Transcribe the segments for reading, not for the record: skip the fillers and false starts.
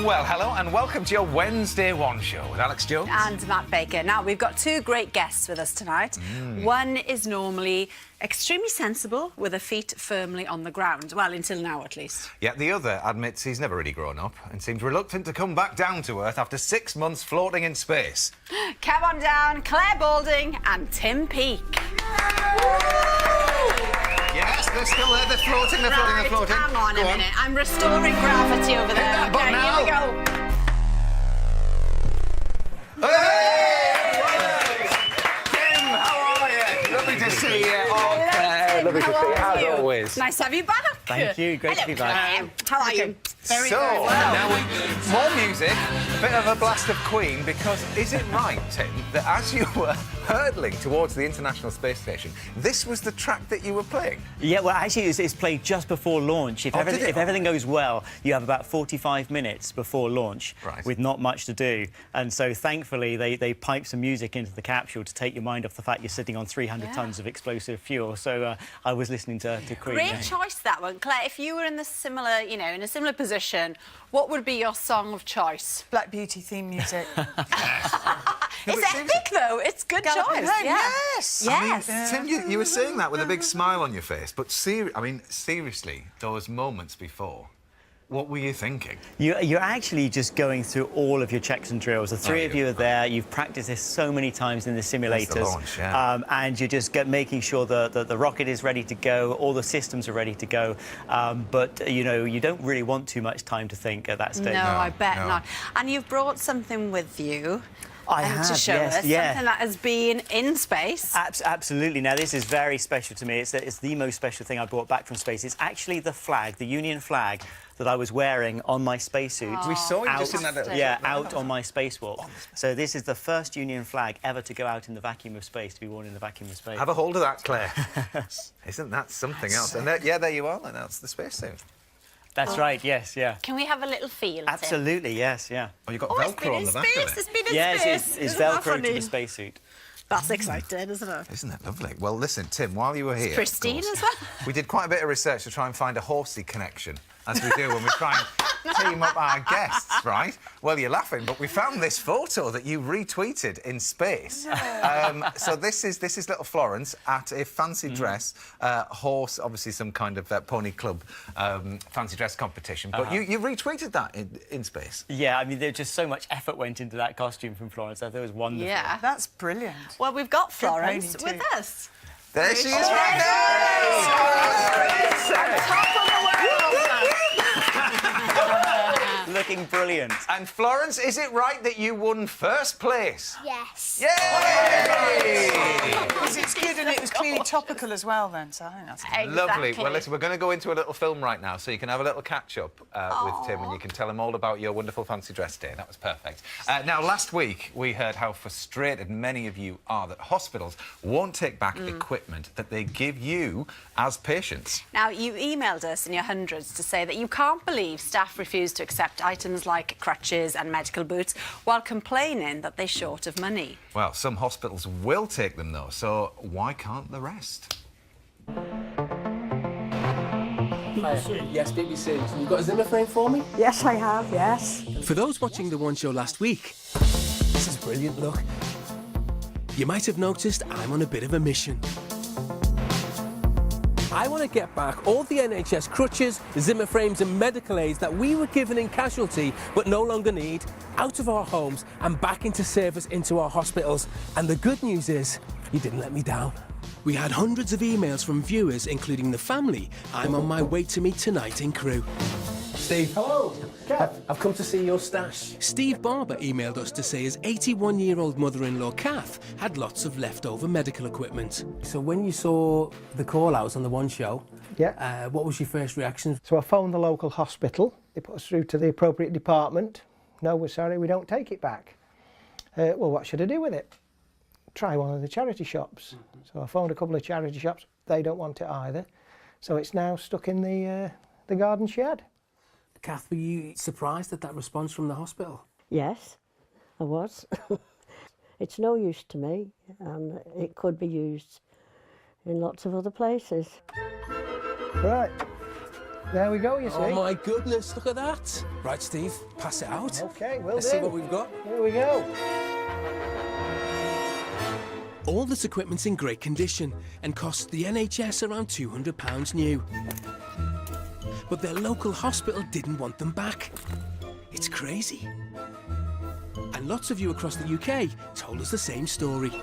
Well, hello and welcome to your Wednesday One Show with Alex Jones. And Matt Baker. Now, we've got two great guests with us tonight. One is normally extremely sensible with her feet firmly on the ground. Well, until now, at least. Yeah, the other admits he's never really grown up and seems reluctant to come back down to Earth after 6 months floating in space. Come on down, Claire Balding and Tim Peake. Yes, they're still there. They're floating, they're floating, they're floating. Hang on a minute. I'm restoring gravity over there. that button Here we go. Hey! Kim, how are you? Lovely to see you. Oh, Claire, lovely to see you, as always. Nice to have you back. Thank you, great to be back. Claire. How are you? Very well. well. Now, more music, a bit of a blast of Queen, because is it right, Tim, that as you were hurtling towards the International Space Station, this was the track that you were playing? Yeah, well, actually, it's played just before launch. If everything goes well, you have about 45 minutes before launch with not much to do. And so, thankfully, they pipe some music into the capsule to take your mind off the fact you're sitting on 300 tons of explosive fuel. So I was listening to Queen. Great choice, that one. Claire, if you were in the similar, in a similar position, what would be your song of choice? Black Beauty theme music. It's epic, though. It's good choice. Yes. Yes. I mean, Tim, you were saying that with a big smile on your face, but seriously, those moments before, what were you thinking? You're actually just going through all of your checks and drills. The three of you are there. You've practiced this so many times in the simulators. The launch, yeah. And you're just making sure that the rocket is ready to go, all the systems are ready to go. But, you don't really want too much time to think at that stage. No, I bet not. And you've brought something with you. I have, to show us something that has been in space. Absolutely. Now, this is very special to me. It's the most special thing I brought back from space. It's actually the flag, the Union flag, that I was wearing on my spacesuit. We saw you just in that little... Yeah, out on my spacewalk. So this is the first Union flag ever to go out in the vacuum of space, to be worn in the vacuum of space. Have a hold of that, Claire. Isn't that something else? And there you are, and that's the spacesuit. That's right, yes, yeah. Can we have a little feel, Tim? Absolutely, yes, yeah. Oh, you've got Velcro on the back of it. It's been in Yes, space. it's Isn't that Velcro to funny? the spacesuit. That's exciting, isn't it? Isn't that lovely? Well, listen, Tim, while you were here... Pristine as well. We did quite a bit of research to try and find a horsey connection, as we do when we try and team up our guests, right? Well, you're laughing, but we found this photo that you retweeted in space. So this is little Florence at a fancy dress horse, obviously some kind of pony club fancy dress competition. But you retweeted that in space. Yeah, I mean, there's just so much effort went into that costume from Florence. I thought it was wonderful. Yeah. That's brilliant. Well, we've got Florence pony with too. us. There she is right now! Top of the world! Looking brilliant. And Florence, is it right that you won first place? Yes. Yay! It's good, and it was clearly topical as well then, so I think that's good. Lovely. Well, listen, we're going to go into a little film right now, so you can have a little catch-up with Tim, and you can tell him all about your wonderful fancy dress day. That was perfect. Now, last week, we heard how frustrated many of you are that hospitals won't take back equipment that they give you as patients. Now, you emailed us in your hundreds to say that you can't believe staff refuse to accept items like crutches and medical boots while complaining that they're short of money. Well, some hospitals will take them, though, so why can't the rest? Yes, BBC. You've got a Zimmer frame for me? Yes, I have, yes. For those watching the One Show last week, this is brilliant, look. You might have noticed I'm on a bit of a mission. I want to get back all the NHS crutches, Zimmer frames and medical aids that we were given in casualty but no longer need out of our homes and back into service into our hospitals. And the good news is, you didn't let me down. We had hundreds of emails from viewers, including the family I'm on my way to meet tonight in Crewe. Steve. Hello. I've come to see your stash. Steve Barber emailed us to say his 81-year-old mother-in-law, Kath, had lots of leftover medical equipment. So when you saw the call-outs on the One Show, what was your first reaction? So I phoned the local hospital. They put us through to the appropriate department. No, we're sorry, we don't take it back. Well, what should I do with it? Try one of the charity shops. So I phoned a couple of charity shops. They don't want it either. So it's now stuck in the garden shed. Kath, were you surprised at that response from the hospital? Yes, I was. It's no use to me, and it could be used in lots of other places. Right, There we go, you see. Oh, my goodness, look at that. Right, Steve, pass it out. OK, will Let's do. see what we've got. Here we go. All this equipment's in great condition and costs the NHS around £200 new. But their local hospital didn't want them back. It's crazy. And lots of you across the UK told us the same story.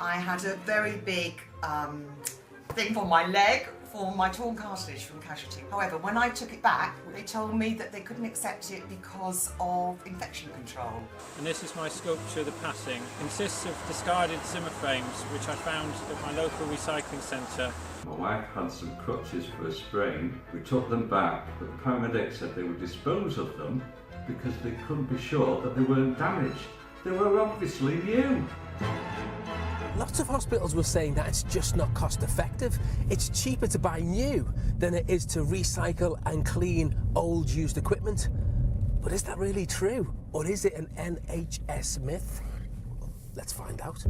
I had a very big thing for my leg for my torn cartilage from casualty. However, when I took it back, they told me that they couldn't accept it because of infection control. And this is my sculpture, The Passing. It consists of discarded Zimmer frames, which I found at my local recycling centre. My wife had some crutches for a sprain. We took them back, but the paramedics said they would dispose of them because they couldn't be sure that they weren't damaged. They were obviously new. Lots of hospitals were saying that it's just not cost effective. It's cheaper to buy new than it is to recycle and clean old used equipment. But is that really true? Or is it an NHS myth? Let's find out.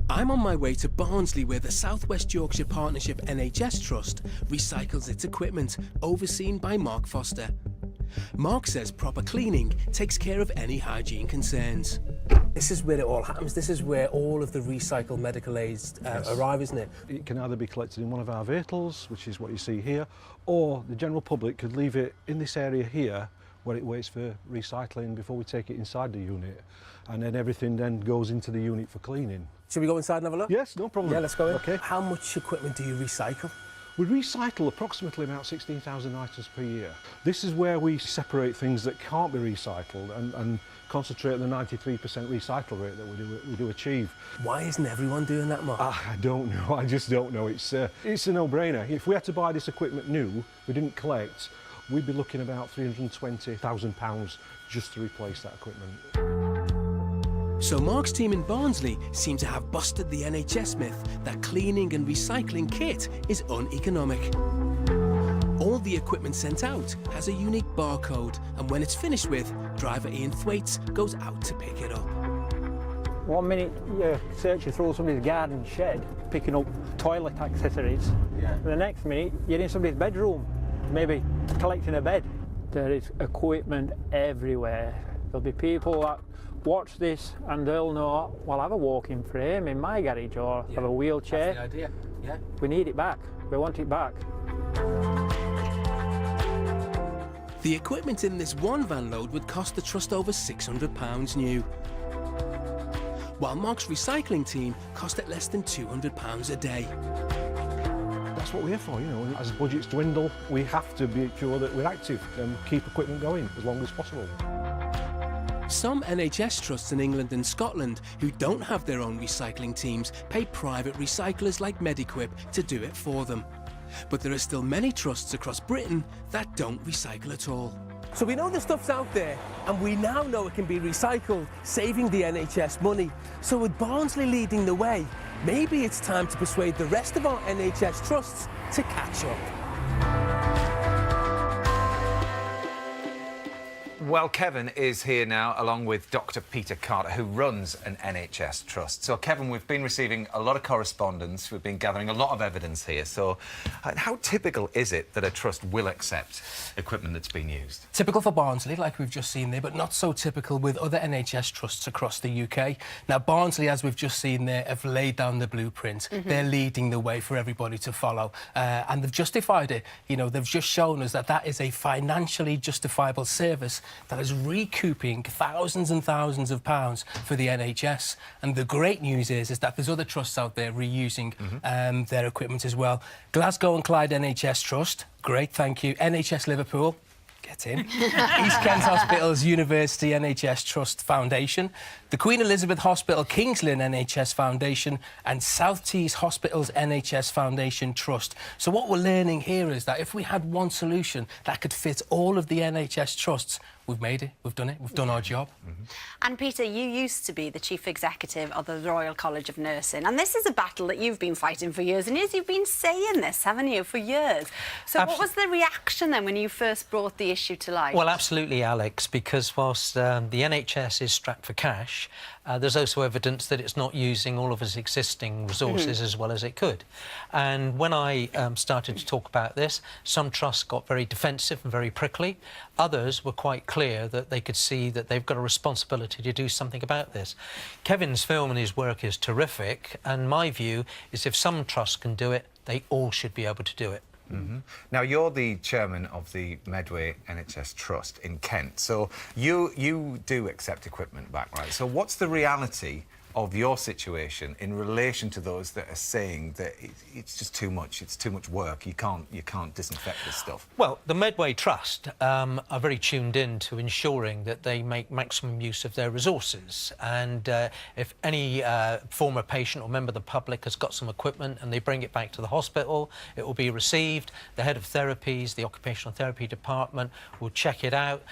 I'm on my way to Barnsley, where the South West Yorkshire Partnership NHS Trust recycles its equipment, overseen by Mark Foster. Mark says proper cleaning takes care of any hygiene concerns. This is where it all happens. This is where all of the recycled medical aids arrive, isn't it? It can either be collected in one of our vehicles, which is what you see here, or the general public could leave it in this area here where it waits for recycling before we take it inside the unit. And then everything then goes into the unit for cleaning. Should we go inside and have a look? Yes, no problem. Yeah, let's go in. Okay. How much equipment do you recycle? We recycle approximately about 16,000 items per year. This is where we separate things that can't be recycled and concentrate on the 93% recycle rate that we do achieve. Why isn't everyone doing that, Mark? I don't know. I just don't know. It's a no-brainer. If we had to buy this equipment new, we didn't collect, we'd be looking about £320,000 just to replace that equipment. So Mark's team in Barnsley seem to have busted the NHS myth that cleaning and recycling kit is uneconomic. All the equipment sent out has a unique barcode, and when it's finished with, driver Ian Thwaites goes out to pick it up. 1 minute you're searching through somebody's garden shed, picking up toilet accessories. Yeah. And the next minute you're in somebody's bedroom, maybe collecting a bed. There is equipment everywhere. There'll be people that watch this and they'll know, well, I have a walking frame in my garage, or have a wheelchair. That's the idea, yeah. We need it back. We want it back. The equipment in this one van load would cost the trust over £600 new, while Mark's recycling team cost it less than £200 a day. That's what we're here for, you know. As budgets dwindle, we have to be sure that we're active and keep equipment going as long as possible. Some NHS trusts in England and Scotland who don't have their own recycling teams pay private recyclers like Mediquip to do it for them. But there are still many trusts across Britain that don't recycle at all. So we know the stuff's out there, and we now know it can be recycled, saving the NHS money. So with Barnsley leading the way, maybe it's time to persuade the rest of our NHS trusts to catch up. Well, Kevin is here now, along with Dr. Peter Carter, who runs an NHS trust. So, Kevin, we've been receiving a lot of correspondence. We've been gathering a lot of evidence here. So, how typical is it that a trust will accept equipment that's been used? Typical for Barnsley, like we've just seen there, but not so typical with other NHS trusts across the UK. Now, Barnsley, as we've just seen there, have laid down the blueprint. They're leading the way for everybody to follow. And they've justified it. You know, they've just shown us that that is a financially justifiable service that is recouping thousands and thousands of pounds for the NHS. And the great news is that there's other trusts out there reusing their equipment as well. Glasgow and Clyde NHS Trust, great, thank you. NHS Liverpool, get in. East Kent Hospitals University NHS Trust Foundation, the Queen Elizabeth Hospital Kings Lynn NHS Foundation, and South Tees Hospitals NHS Foundation Trust. So what we're learning here is that if we had one solution that could fit all of the NHS trusts, we've made it, we've done it, we've done our job. And Peter, you used to be the Chief Executive of the Royal College of Nursing, and this is a battle that you've been fighting for years and years. You've been saying this, haven't you, for years? So what was the reaction then when you first brought the issue to light? Well, absolutely, Alex, because whilst the NHS is strapped for cash, there's also evidence that it's not using all of its existing resources as well as it could. And when I started to talk about this, some trusts got very defensive and very prickly. Others were quite clear that they could see that they've got a responsibility to do something about this. Kevin's film and his work is terrific, and my view is if some trusts can do it, they all should be able to do it. Now, you're the chairman of the Medway NHS Trust in Kent, so you do accept equipment back, right? So what's the reality of your situation in relation to those that are saying that it's just too much, it's too much work, you can't disinfect this stuff? Well, the Medway Trust are very tuned in to ensuring that they make maximum use of their resources, and if any former patient or member of the public has got some equipment and they bring it back to the hospital, it will be received. The head of therapies, the occupational therapy department, will check it out,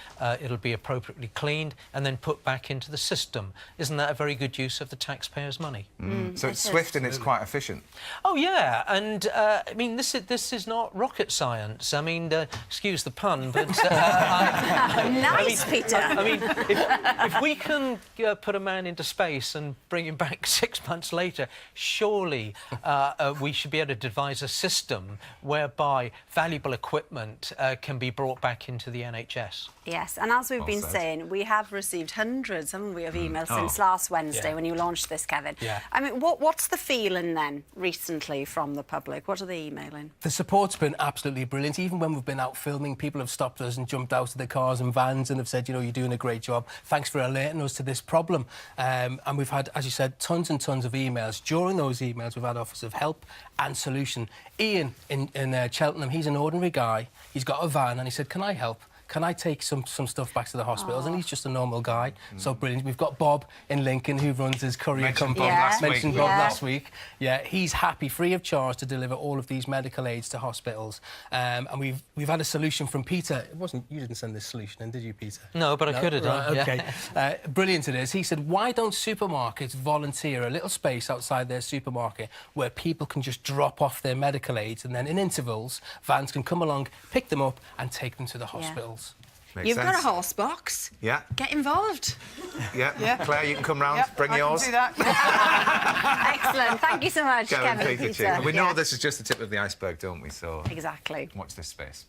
it'll be appropriately cleaned and then put back into the system. Isn't that a very good use of the taxpayers' money? So it's swift and it's quite efficient. Oh yeah, and I mean this is not rocket science. I mean, excuse the pun, but nice, Peter. I mean, if we can put a man into space and bring him back 6 months later, surely we should be able to devise a system whereby valuable equipment can be brought back into the NHS. Yes, and as we've been saying, we have received hundreds, haven't we, of emails since last Wednesday when you launched this, Kevin. I mean, what's the feeling then recently from the public? What are they emailing? The support's been absolutely brilliant. Even when we've been out filming, people have stopped us and jumped out of their cars and vans and have said, you know, you're doing a great job. Thanks for alerting us to this problem. And we've had, as you said, tons and tons of emails. During those emails, we've had offers of help and solution. Ian in Cheltenham, he's an ordinary guy. He's got a van and he said, can I help? Can I take some stuff back to the hospitals? And he's just a normal guy. So brilliant. We've got Bob in Lincoln who runs his courier company. Mentioned Bob last week. Yeah, he's happy, free of charge, to deliver all of these medical aids to hospitals. And we've had a solution from Peter. It wasn't, you didn't send this solution in, did you, Peter? No, but I could have done. Right, OK. Brilliant it is. He said, why don't supermarkets volunteer a little space outside their supermarket where people can just drop off their medical aids, and then in intervals, vans can come along, pick them up and take them to the hospitals. You've got a horse box. Yeah. Get involved. Yeah. Claire, you can come round, bring yours. I can do that. Excellent. Thank you so much, Kevin and Peter. We know this is just the tip of the iceberg, don't we? So exactly. Watch this space.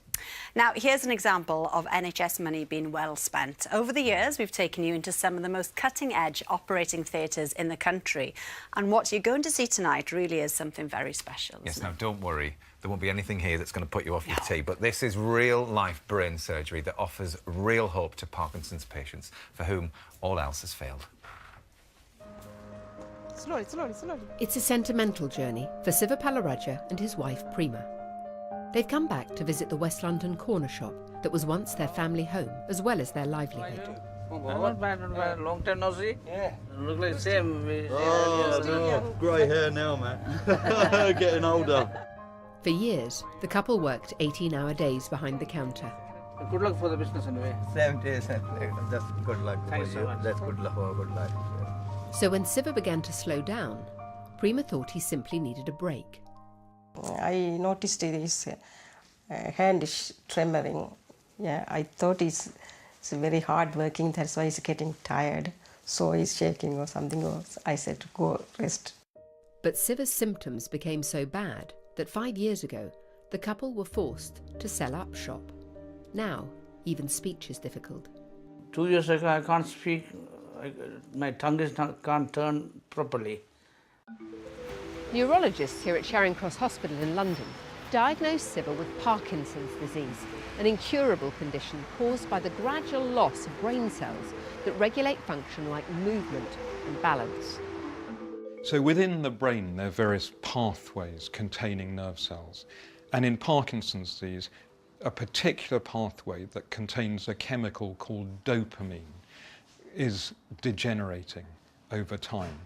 Now, here's an example of NHS money being well spent. Over the years, we've taken you into some of the most cutting-edge operating theatres in the country. And what you're going to see tonight really is something very special. Yes, now, don't worry. There won't be anything here that's going to put you off your tea, but this is real-life brain surgery that offers real hope to Parkinson's patients for whom all else has failed. Slowly. It's a sentimental journey for Siva Palaraja and his wife Prima. They've come back to visit the West London corner shop that was once their family home as well as their livelihood. Not bad. Long time no see. Yeah. Look like the same. No, grey hair now, man. Getting older. For years, the couple worked 18-hour days behind the counter. Good luck for the business anyway. 7 days, that's good luck. Thanks so much. That's good luck for good life. So when Siva began to slow down, Prima thought he simply needed a break. I noticed his hand is tremoring. Yeah, I thought it's very hard working, that's why he's getting tired. So he's shaking or something else. I said to go rest. But Siva's symptoms became so bad that 5 years ago, the couple were forced to sell up shop. Now, even speech is difficult. 2 years ago, I can't speak. My tongue can't turn properly. Neurologists here at Charing Cross Hospital in London diagnosed Siva with Parkinson's disease, an incurable condition caused by the gradual loss of brain cells that regulate function like movement and balance. So within the brain, there are various pathways containing nerve cells. And in Parkinson's disease, a particular pathway that contains a chemical called dopamine is degenerating over time.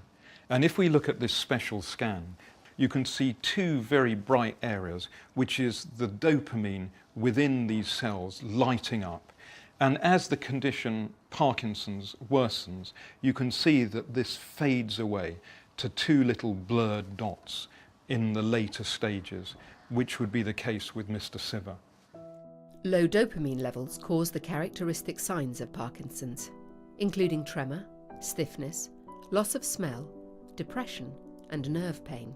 And if we look at this special scan, you can see two very bright areas, which is the dopamine within these cells lighting up. And as the condition, Parkinson's, worsens, you can see that this fades away to 2 little blurred dots in the later stages, which would be the case with Mr. Siver. Low dopamine levels cause the characteristic signs of Parkinson's, including tremor, stiffness, loss of smell, depression, and nerve pain.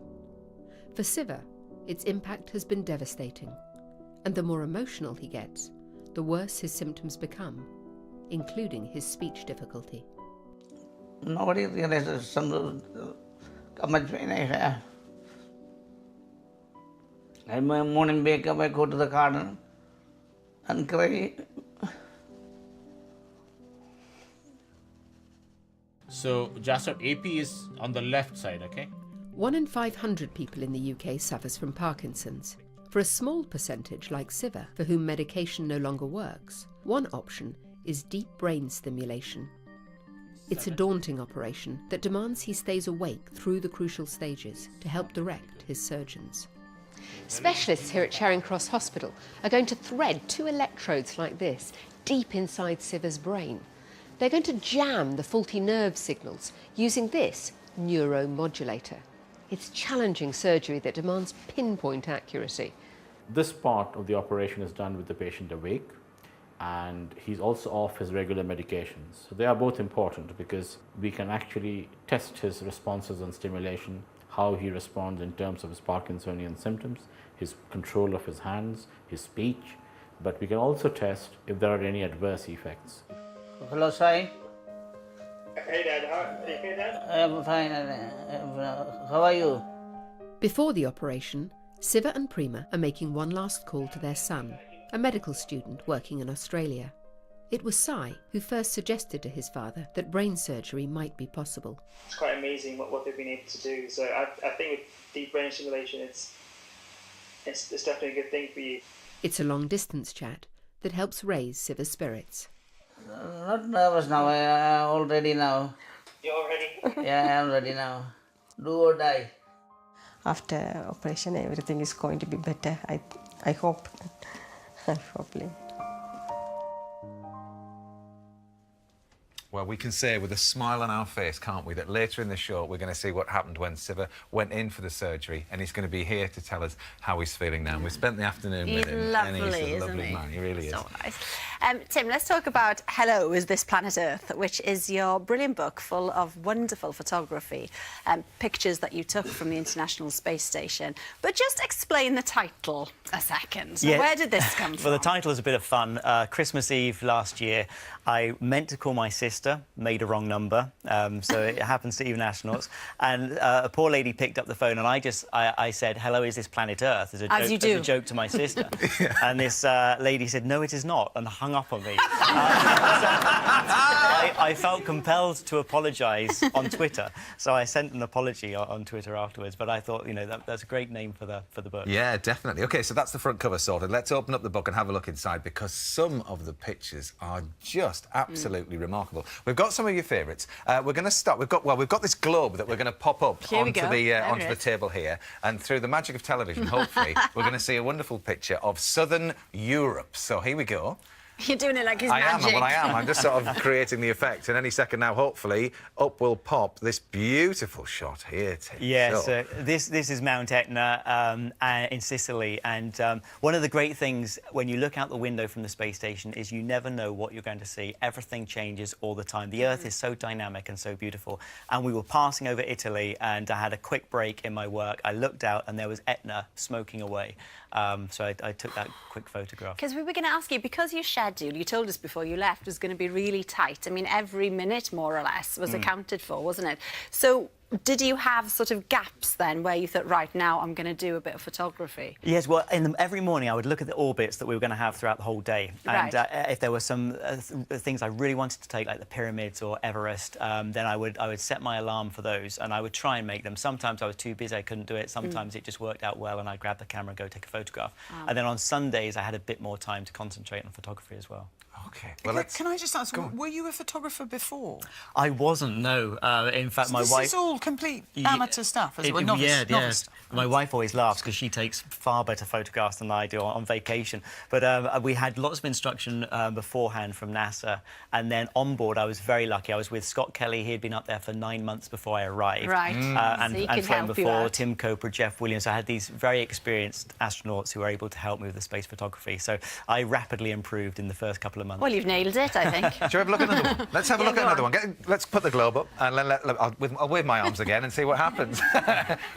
For Siver, its impact has been devastating, and the more emotional he gets, the worse his symptoms become, including his speech difficulty. Nobody realizes how much pain I have. In my morning wake up, I go to the garden and cry. So, Jasper, AP is on the left side, okay? 1 in 500 people in the UK suffers from Parkinson's. For a small percentage like Siver, for whom medication no longer works, one option is deep brain stimulation. It's a daunting operation that demands he stays awake through the crucial stages to help direct his surgeons. Specialists here at Charing Cross Hospital are going to thread 2 electrodes like this deep inside Siver's brain. They're going to jam the faulty nerve signals using this neuromodulator. It's challenging surgery that demands pinpoint accuracy. This part of the operation is done with the patient awake, and he's also off his regular medications. So they are both important because we can actually test his responses on stimulation, how he responds in terms of his Parkinsonian symptoms, his control of his hands, his speech, but we can also test if there are any adverse effects. Hello, Sai. Hey, Dad. Are you okay, Dad? I'm fine. How are you? Before the operation, Siver and Prima are making one last call to their son, a medical student working in Australia. It was Sai who first suggested to his father that brain surgery might be possible. It's quite amazing what they've been able to do. So I think with deep brain stimulation, it's definitely a good thing for you. It's a long-distance chat that helps raise Siver's spirits. Not nervous now. I'm all ready now. You're all ready? Yeah, I'm ready now. Do or die. After operation, everything is going to be better. I hope. Hopefully. Well, we can say with a smile on our face, can't we, that later in the show we're going to see what happened when Siver went in for the surgery, and he's going to be here to tell us how he's feeling now. We've spent the afternoon with him. He's lovely, and he's a isn't lovely he? man. He really So is. nice. Tim, let's talk about Hello, Is This Planet Earth, which is your brilliant book full of wonderful photography, pictures that you took from the International Space Station. But just explain the title a second. Yeah. Where did this come from? Well, the title is a bit of fun. Christmas Eve last year, I meant to call my sister, made a wrong number, so it happens to even astronauts. And a poor lady picked up the phone, and I said, "Hello, is this planet Earth?" as a joke to my sister. And this lady said, "No, it is not," and hung up on me. I felt compelled to apologise on Twitter, so I sent an apology on Twitter afterwards. But I thought, you know, that's a great name for the book. Yeah, definitely. OK, so that's the front cover sorted. Let's open up the book and have a look inside, because some of the pictures are just absolutely remarkable. We've got some of your favourites. We're going to start. We've got this globe that we're going to pop up onto the table here, and through the magic of television, hopefully, we're going to see a wonderful picture of Southern Europe. So here we go. You're doing it like it's magic. I am. I'm just sort of creating the effect. And any second now, hopefully, up will pop this beautiful shot here, Tim. Yes, this is Mount Etna in Sicily. And one of the great things when you look out the window from the space station is you never know what you're going to see. Everything changes all the time. The Earth is so dynamic and so beautiful. And we were passing over Italy, and I had a quick break in my work. I looked out, and there was Etna smoking away. So I took that quick photograph. Because we were going to ask you, because your schedule, you told us before you left, was going to be really tight. I mean, every minute, more or less, was accounted for, wasn't it? So did you have sort of gaps then where you thought, right, now I'm going to do a bit of photography? Yes, well, every morning I would look at the orbits that we were going to have throughout the whole day. And if there were some things I really wanted to take, like the pyramids or Everest, then I would set my alarm for those, and I would try and make them. Sometimes I was too busy, I couldn't do it. Sometimes it just worked out well, and I'd grab the camera and go take a photograph. Wow. And then on Sundays, I had a bit more time to concentrate on photography as well. OK. Well, can I just ask, were you a photographer before? I wasn't, no. In fact, my wife... This is all complete amateur stuff, as it were, novice stuff. My wife always laughs because she takes far better photographs than I do on vacation. But we had lots of instruction beforehand from NASA, and then on board I was very lucky. I was with Scott Kelly. He had been up there for 9 months before I arrived. Right. And flown before, Tim Cooper, Jeff Williams. I had these very experienced astronauts who were able to help me with the space photography. So I rapidly improved in the first couple of months. Well, you've nailed it, I think. Shall we have a look at another one? Let's have a look at another one. Let's put the globe up and I'll wave my arms again and see what happens.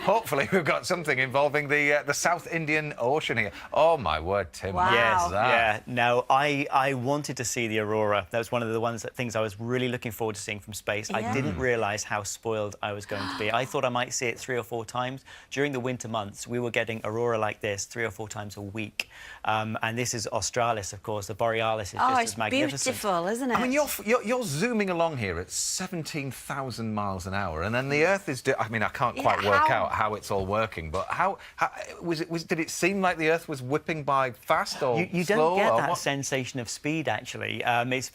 Hopefully we've got something involving the South Indian Ocean here. Oh, my word, Tim. Wow. Yes, yeah. No, I wanted to see the aurora. That was one of the things I was really looking forward to seeing from space. Yeah. I didn't realise how spoiled I was going to be. I thought I might see it 3 or 4 times. During the winter months, we were getting aurora like this 3 or 4 times a week. And this is Australis, of course. The Borealis is just as magnificent. It's beautiful, isn't it? I mean, you're zooming along here at 17,000 miles an hour, and then the Earth is... I mean, I can't quite work out how it's all working, but how did it seem like the Earth was whipping by fast or you slow? don't get that sensation of speed, actually. It's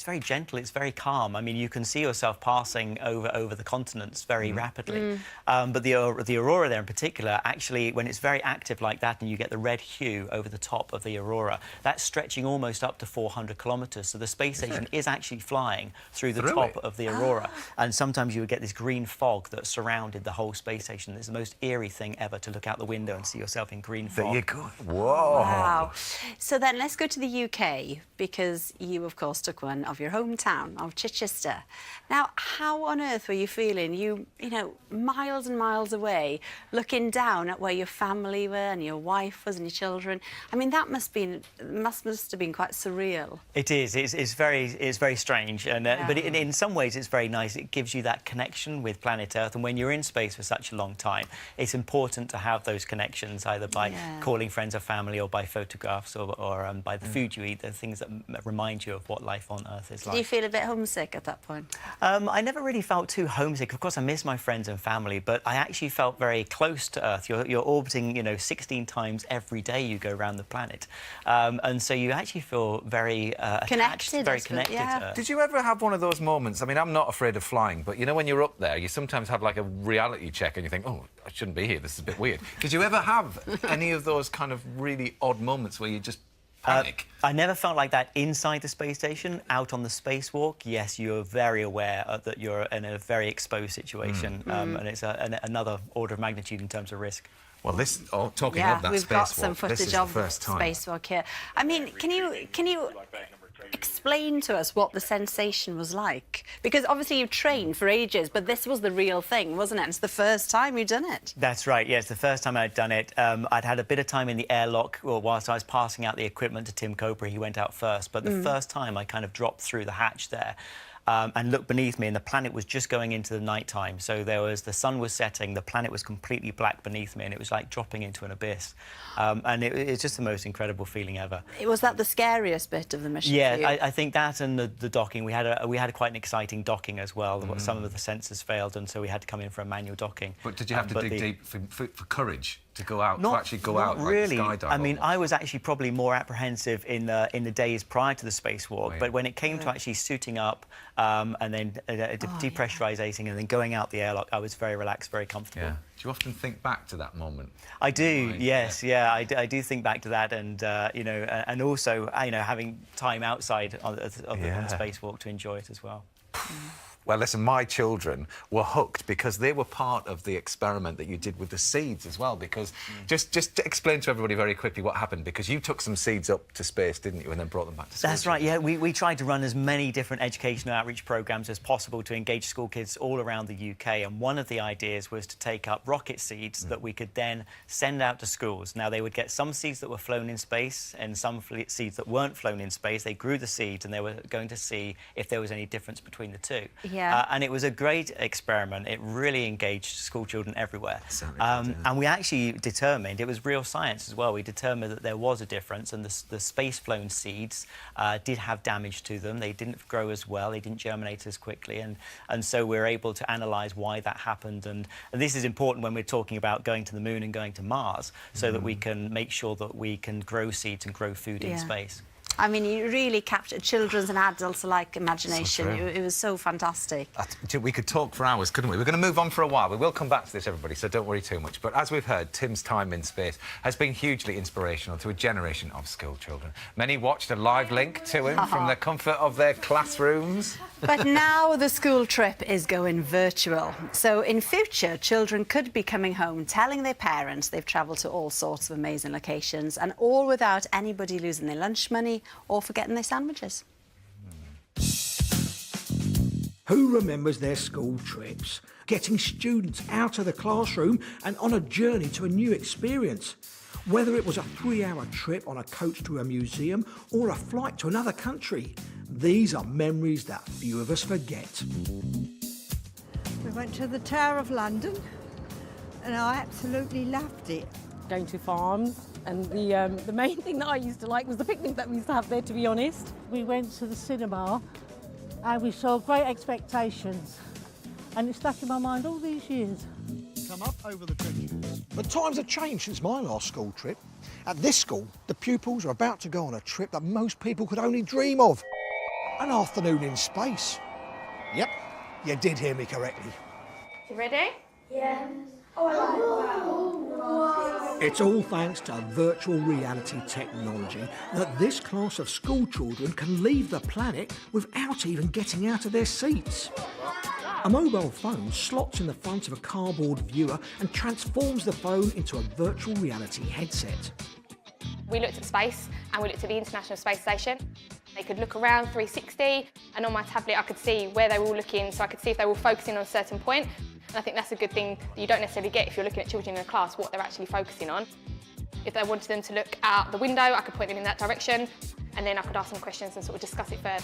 very gentle, it's very calm. I mean, you can see yourself passing over the continents very rapidly. But the aurora there in particular, actually, when it's very active like that and you get the red hue over the top of the aurora, that's stretching almost up to 400 kilometres. So the space station is actually flying through the top of the aurora. And sometimes you would get this green fog that surrounded the whole space station. It's the most eerie thing ever to look out the window and see yourself in green fog. There you go. Whoa. Wow. So then let's go to the UK, because you, of course, took one of your hometown, of Chichester. Now, how on earth were you feeling? You know, miles and miles away, looking down at where your family were and your wife was and your children. I mean, that must have been quite surreal. It is. It's very strange, and but in some ways it's very nice. It gives you that connection with planet Earth, and when you're in space for such a long time, it's important to have those connections, either by calling friends or family, or by photographs, or by the food you eat, the things that remind you of what life on Earth is like. Did you feel a bit homesick at that point? I never really felt too homesick. Of course, I miss my friends and family, but I actually felt very close to Earth. You're orbiting, 16 times every day you go around the planet, and so you actually feel very connected, very connected to Earth. Did you ever have one of those moments? I mean, I'm not afraid of flying, but when you're up there, you sometimes have like a reality check and you think, oh, I shouldn't be here, this is a bit weird. Did you ever have any of those kind of really odd moments where you just panic? I never felt like that inside the space station. Out on the spacewalk, yes, you're very aware that you're in a very exposed situation, and it's another order of magnitude in terms of risk. Well, talking of that we've spacewalk, got some footage of the first time. spacewalk here. I mean, can you explain to us what the sensation was like? Because obviously you've trained for ages, but this was the real thing, wasn't it? It's the first time you'd done it. That's right, yes, the first time I'd done it. I'd had a bit of time in the airlock whilst I was passing out the equipment to Tim Cooper. He went out first, but the first time I kind of dropped through the hatch there. And looked beneath me, and the planet was just going into the night time. So the sun was setting, the planet was completely black beneath me, and it was like dropping into an abyss. And it's just the most incredible feeling ever. Was that the scariest bit of the mission? Yeah, for you? I think that and the docking. We had quite an exciting docking as well. Some of the sensors failed, and so we had to come in for a manual docking. But did you have to dig deep for courage to go out, not, to actually go out really. like skydive? I mean, I was actually probably more apprehensive in the days prior to the spacewalk, but when it came to actually suiting up and then depressurising and then going out the airlock, I was very relaxed, very comfortable. Yeah. Do you often think back to that moment? I do, yes, I do think back to that, and and also having time outside of the spacewalk to enjoy it as well. Well, listen, my children were hooked because they were part of the experiment that you did with the seeds as well. Because just to explain to everybody very quickly what happened, because you took some seeds up to space, didn't you, and then brought them back to school? That's right, yeah. We tried to run as many different educational outreach programmes as possible to engage school kids all around the UK. And one of the ideas was to take up rocket seeds that we could then send out to schools. Now, they would get some seeds that were flown in space and some seeds that weren't flown in space. They grew the seeds and they were going to see if there was any difference between the two. Yeah. And it was a great experiment. It really engaged school children everywhere. And we actually determined, it was real science as well, we determined that there was a difference, and the space-flown seeds did have damage to them. They didn't grow as well, they didn't germinate as quickly, and so we're able to analyse why that happened. And this is important when we're talking about going to the moon and going to Mars, so that we can make sure that we can grow seeds and grow food in space. I mean, you really captured children's and adults alike imagination. So true. It was so fantastic. We could talk for hours, couldn't we? We're going to move on for a while. We will come back to this, everybody, so don't worry too much. But as we've heard, Tim's time in space has been hugely inspirational to a generation of school children. Many watched a live link to him from the comfort of their classrooms. But now the school trip is going virtual. So in future, children could be coming home telling their parents they've travelled to all sorts of amazing locations, and all without anybody losing their lunch money or forgetting their sandwiches. Who remembers their school trips? Getting students out of the classroom and on a journey to a new experience. Whether it was a 3-hour trip on a coach to a museum or a flight to another country, these are memories that few of us forget. We went to the Tower of London and I absolutely loved it. Going to farms, and the main thing that I used to like was the picnic that we used to have there, to be honest. We went to the cinema and we saw Great Expectations, and it stuck in my mind all these years. Come up over the trenches. But times have changed since my last school trip. At this school, the pupils are about to go on a trip that most people could only dream of. An afternoon in space. Yep, you did hear me correctly. You ready? Yeah. It's all thanks to virtual reality technology that this class of school children can leave the planet without even getting out of their seats. A mobile phone slots in the front of a cardboard viewer and transforms the phone into a virtual reality headset. We looked at space and we looked at the International Space Station. They could look around 360, and on my tablet I could see where they were all looking, so I could see if they were focusing on a certain point. And I think that's a good thing that you don't necessarily get if you're looking at children in a class, what they're actually focusing on. If they wanted them to look out the window, I could point them in that direction, and then I could ask them questions and sort of discuss it further.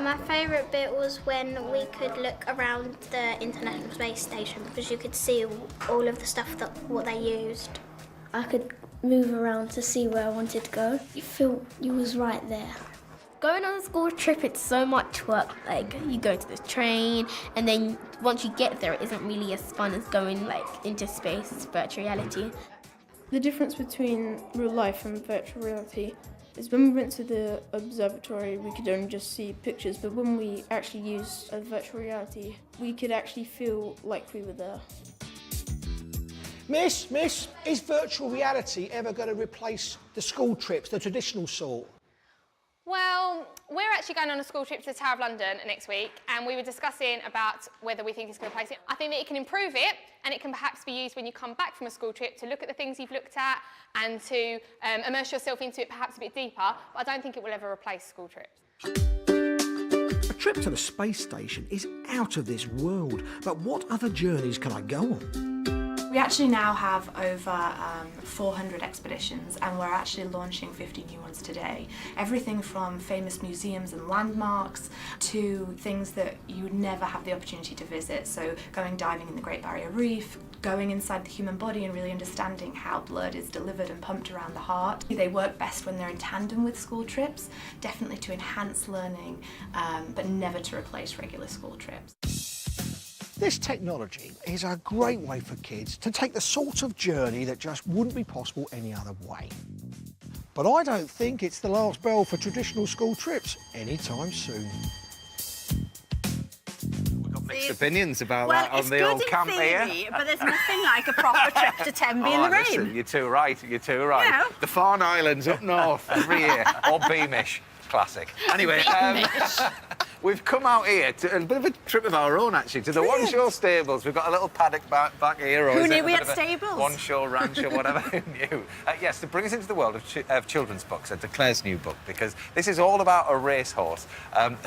My favourite bit was when we could look around the International Space Station because you could see all of the stuff what they used. I could move around to see where I wanted to go. You feel you was right there. Going on a school trip, it's so much work. Like, you go to the train, and then once you get there, it isn't really as fun as going into space, virtual reality. The difference between real life and virtual reality is when we went to the observatory, we could only just see pictures, but when we actually used a virtual reality, we could actually feel like we were there. Miss, is virtual reality ever going to replace the school trips, the traditional sort? Well, we're actually going on a school trip to the Tower of London next week, and we were discussing about whether we think it's going to replace it. I think that it can improve it, and it can perhaps be used when you come back from a school trip to look at the things you've looked at and to immerse yourself into it perhaps a bit deeper, but I don't think it will ever replace school trips. A trip to the space station is out of this world, but what other journeys can I go on? We actually now have over 400 expeditions, and we're actually launching 50 new ones today. Everything from famous museums and landmarks to things that you would never have the opportunity to visit. So going diving in the Great Barrier Reef, going inside the human body and really understanding how blood is delivered and pumped around the heart. They work best when they're in tandem with school trips, definitely to enhance learning, but never to replace regular school trips. This technology is a great way for kids to take the sort of journey that just wouldn't be possible any other way. But I don't think it's the last bell for traditional school trips anytime soon. We've got mixed opinions about well, that on the old camp theory, here. But there's nothing like a proper trip to Tenby in the rain. Listen, you're too right, you're too right. You know. The Farne Islands up north every year, or Beamish. Classic. Anyway, we've come out here to a bit of a trip of our own, actually, to the One Show stables. We've got a little paddock back here. Who knew we had stables? One Show ranch or whatever. Who knew? Yes, to bring us into the world of children's books, and to Claire's new book, because this is all about a racehorse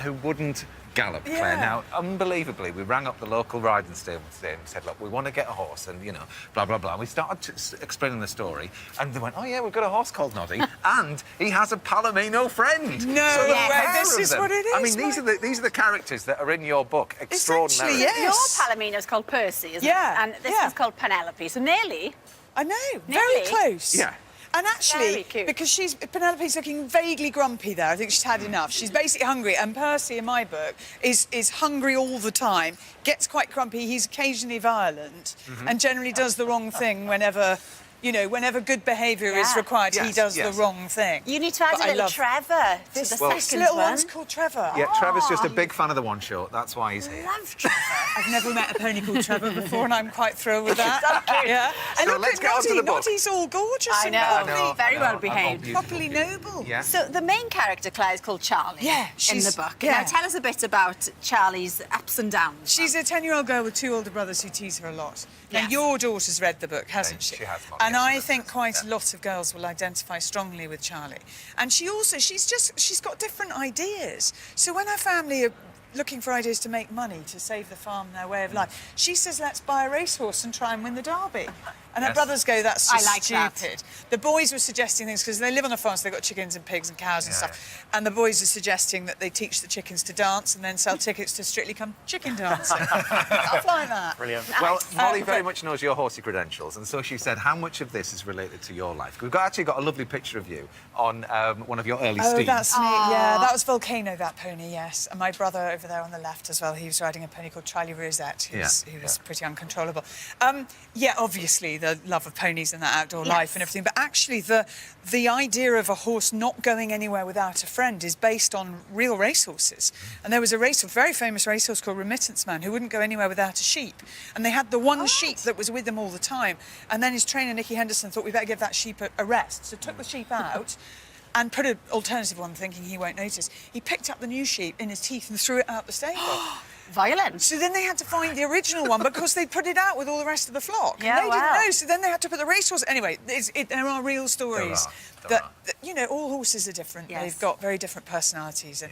who wouldn't gallop, Claire. Now, unbelievably, we rang up the local riding stable today and we said, look, we want to get a horse and, you know, blah, blah, blah. We started explaining the story and they went, oh, yeah, we've got a horse called Noddy and he has a Palomino friend. No way, this is what it is. I mean, these are the characters that are in your book. Extraordinary. Yes. Your Palomino's called Percy, isn't it? And this is called Penelope, so nearly. I know, very close. Yeah. And actually, because Penelope's looking vaguely grumpy there, I think she's had enough. She's basically hungry, and Percy, in my book, is hungry all the time, gets quite grumpy, he's occasionally violent, and generally does the wrong thing whenever, You know, whenever good behaviour is required, he does the wrong thing. You need to add a little Trevor to the second little one. one's called Trevor. Yeah, Trevor's just a big fan of the One Show. That's why he's here. Love Trevor. I've never met a pony called Trevor before, and I'm quite thrilled with that. So cute. Yeah. And So look let's at get on to Noddy. the book. Noddy's all gorgeous I and know. lovely. Very well behaved. Properly noble. Yeah. So the main character, Claire, is called Charlie. Yeah, in the she's- book. yeah. Now tell us a bit about Charlie's ups and downs. She's a 10-year-old girl with 2 older brothers who tease her a lot. Now, Yes. your daughter's read the book, hasn't she? She has, Mum, And yes, I she has. think quite a lot of girls will identify strongly with Charlie. And she's got different ideas. So when her family are looking for ideas to make money to save the farm, their way of life, she says, let's buy a racehorse and try and win the Derby. And her brothers go, that's just stupid. The boys were suggesting things, because they live on a farm, so they've got chickens and pigs and cows and stuff. And the boys are suggesting that they teach the chickens to dance and then sell tickets to Strictly Come Chicken Dancing. Stuff like that. Brilliant. Well, Molly very much knows your horsey credentials, and so she said, how much of this is related to your life? We've actually got a lovely picture of you on one of your early steeds. Oh, that's neat, yeah. That was Volcano, that pony, yes. And my brother over there on the left as well, he was riding a pony called Charlie Rosette, who was pretty uncontrollable. Yeah, obviously, the love of ponies and that outdoor life and everything, but actually the idea of a horse not going anywhere without a friend is based on real racehorses. And there was a very famous racehorse called Remittance Man who wouldn't go anywhere without a sheep. And they had the one sheep that was with them all the time. And then his trainer, Nicky Henderson, thought, we better give that sheep a rest. So took the sheep out and put an alternative one, thinking he won't notice. He picked up the new sheep in his teeth and threw it out the stable. Violent. So then they had to find the original one because they'd put it out with all the rest of the flock. Yeah, and they didn't know, so then they had to put the racehorse... Anyway, there are real stories that, you know, all horses are different. Yes. They've got very different personalities.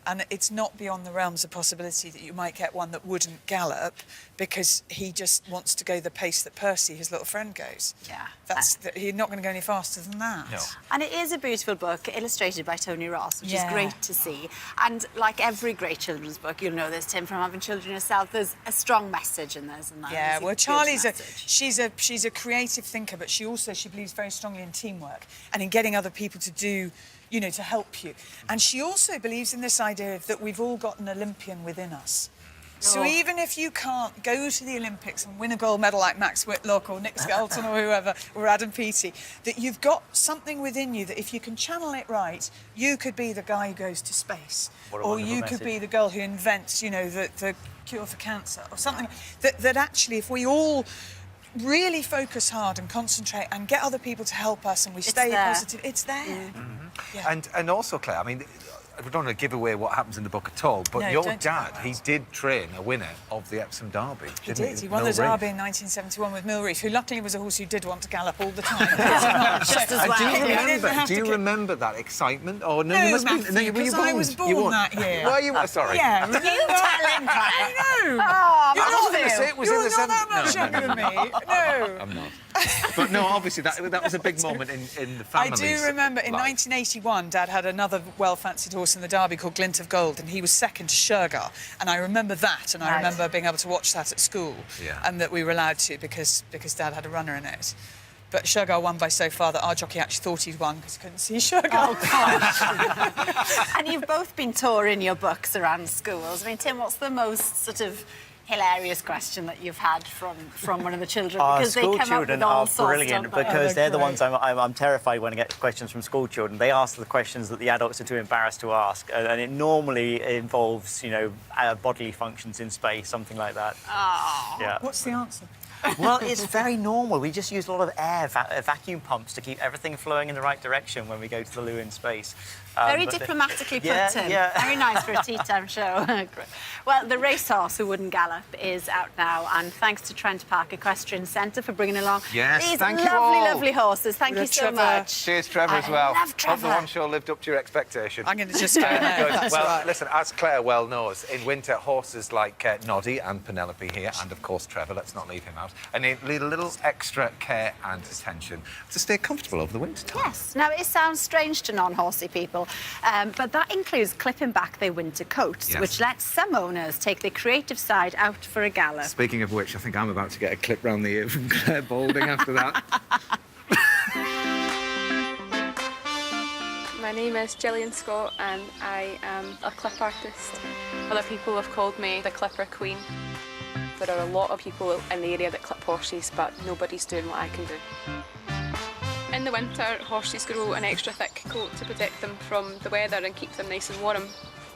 And it's not beyond the realms of possibility that you might get one that wouldn't gallop because he just wants to go the pace that Percy, his little friend, goes. Yeah. He's not going to go any faster than that. No. And it is a beautiful book, illustrated by Tony Ross, which is great to see. And like every great children's book, you'll know this, Tim, from having children yourself, there's a strong message in those. Yeah, well, Charlie's she's a creative thinker, but she believes very strongly in teamwork and in getting other people to do, you know, to help you. And she also believes in this idea that we've all got an Olympian within us. So even if you can't go to the Olympics and win a gold medal like Max Whitlock or Nick Skelton or whoever, or Adam Peaty, that you've got something within you that if you can channel it right, you could be the guy who goes to space. Or you could be the girl who invents, you know, the cure for cancer or something. That actually, if we all really focus hard and concentrate and get other people to help us and we stay positive, it's there. Mm-hmm. Yeah. And also, Claire, I mean, I don't want to give away what happens in the book at all, but your dad, he did train a winner of the Epsom Derby. He did. He won the Derby in 1971 with Mill Reef, who luckily was a horse who did want to gallop all the time. Just as well. Do you remember that excitement? Or no, you must Matthew, because I was born that year. Were you? Sorry. Yeah. You tell him, Claire. I know. Oh, I was going to say it was in the 70s. You're not that much younger than me. No. I'm not. But no, obviously that was a big moment in the family. I do remember in 1981, Dad had another well-fancied horse in the Derby called Glint of Gold, and he was second to Shergar. And I remember that, and I remember being able to watch that at school, and that we were allowed to because Dad had a runner in it. But Shergar won by so far that our jockey actually thought he'd won because he couldn't see Shergar. Oh, gosh. And you've both been touring your books around schools. I mean, Tim, what's the most sort of hilarious question that you've had from one of the children? Because school they come children up with all are sorts, brilliant because they're the ones I'm terrified when I get questions from school children. They ask the questions that the adults are too embarrassed to ask, and it normally involves, you know, bodily functions in space, something like that. Oh. Yeah. What's the answer? Well, it's very normal. We just use a lot of air, vacuum pumps to keep everything flowing in the right direction when we go to the loo in space. Very diplomatically put, Tim. Yeah. Very nice for a tea time show. Well, The Racehorse Who Wouldn't Gallop is out now, and thanks to Trent Park Equestrian Centre for bringing along these lovely horses. Thank you so much. Cheers, Trevor, as well. Love Trevor. Hope the One Show lived up to your expectation. I'm going to just go there. Well, listen, as Claire well knows, in winter, horses like Noddy and Penelope here, and of course Trevor, let's not leave him out, and they need a little extra care and attention to stay comfortable over the winter time. Yes. Now, it sounds strange to non-horsey people, but that includes clipping back their winter coats, which lets some owners take their creative side out for a gallop. Speaking of which, I think I'm about to get a clip round the ear from Claire Balding after that. My name is Gillian Scott and I am a clip artist. Other people have called me the Clipper Queen. There are a lot of people in the area that clip horses, but nobody's doing what I can do. In the winter, horses grow an extra thick coat to protect them from the weather and keep them nice and warm.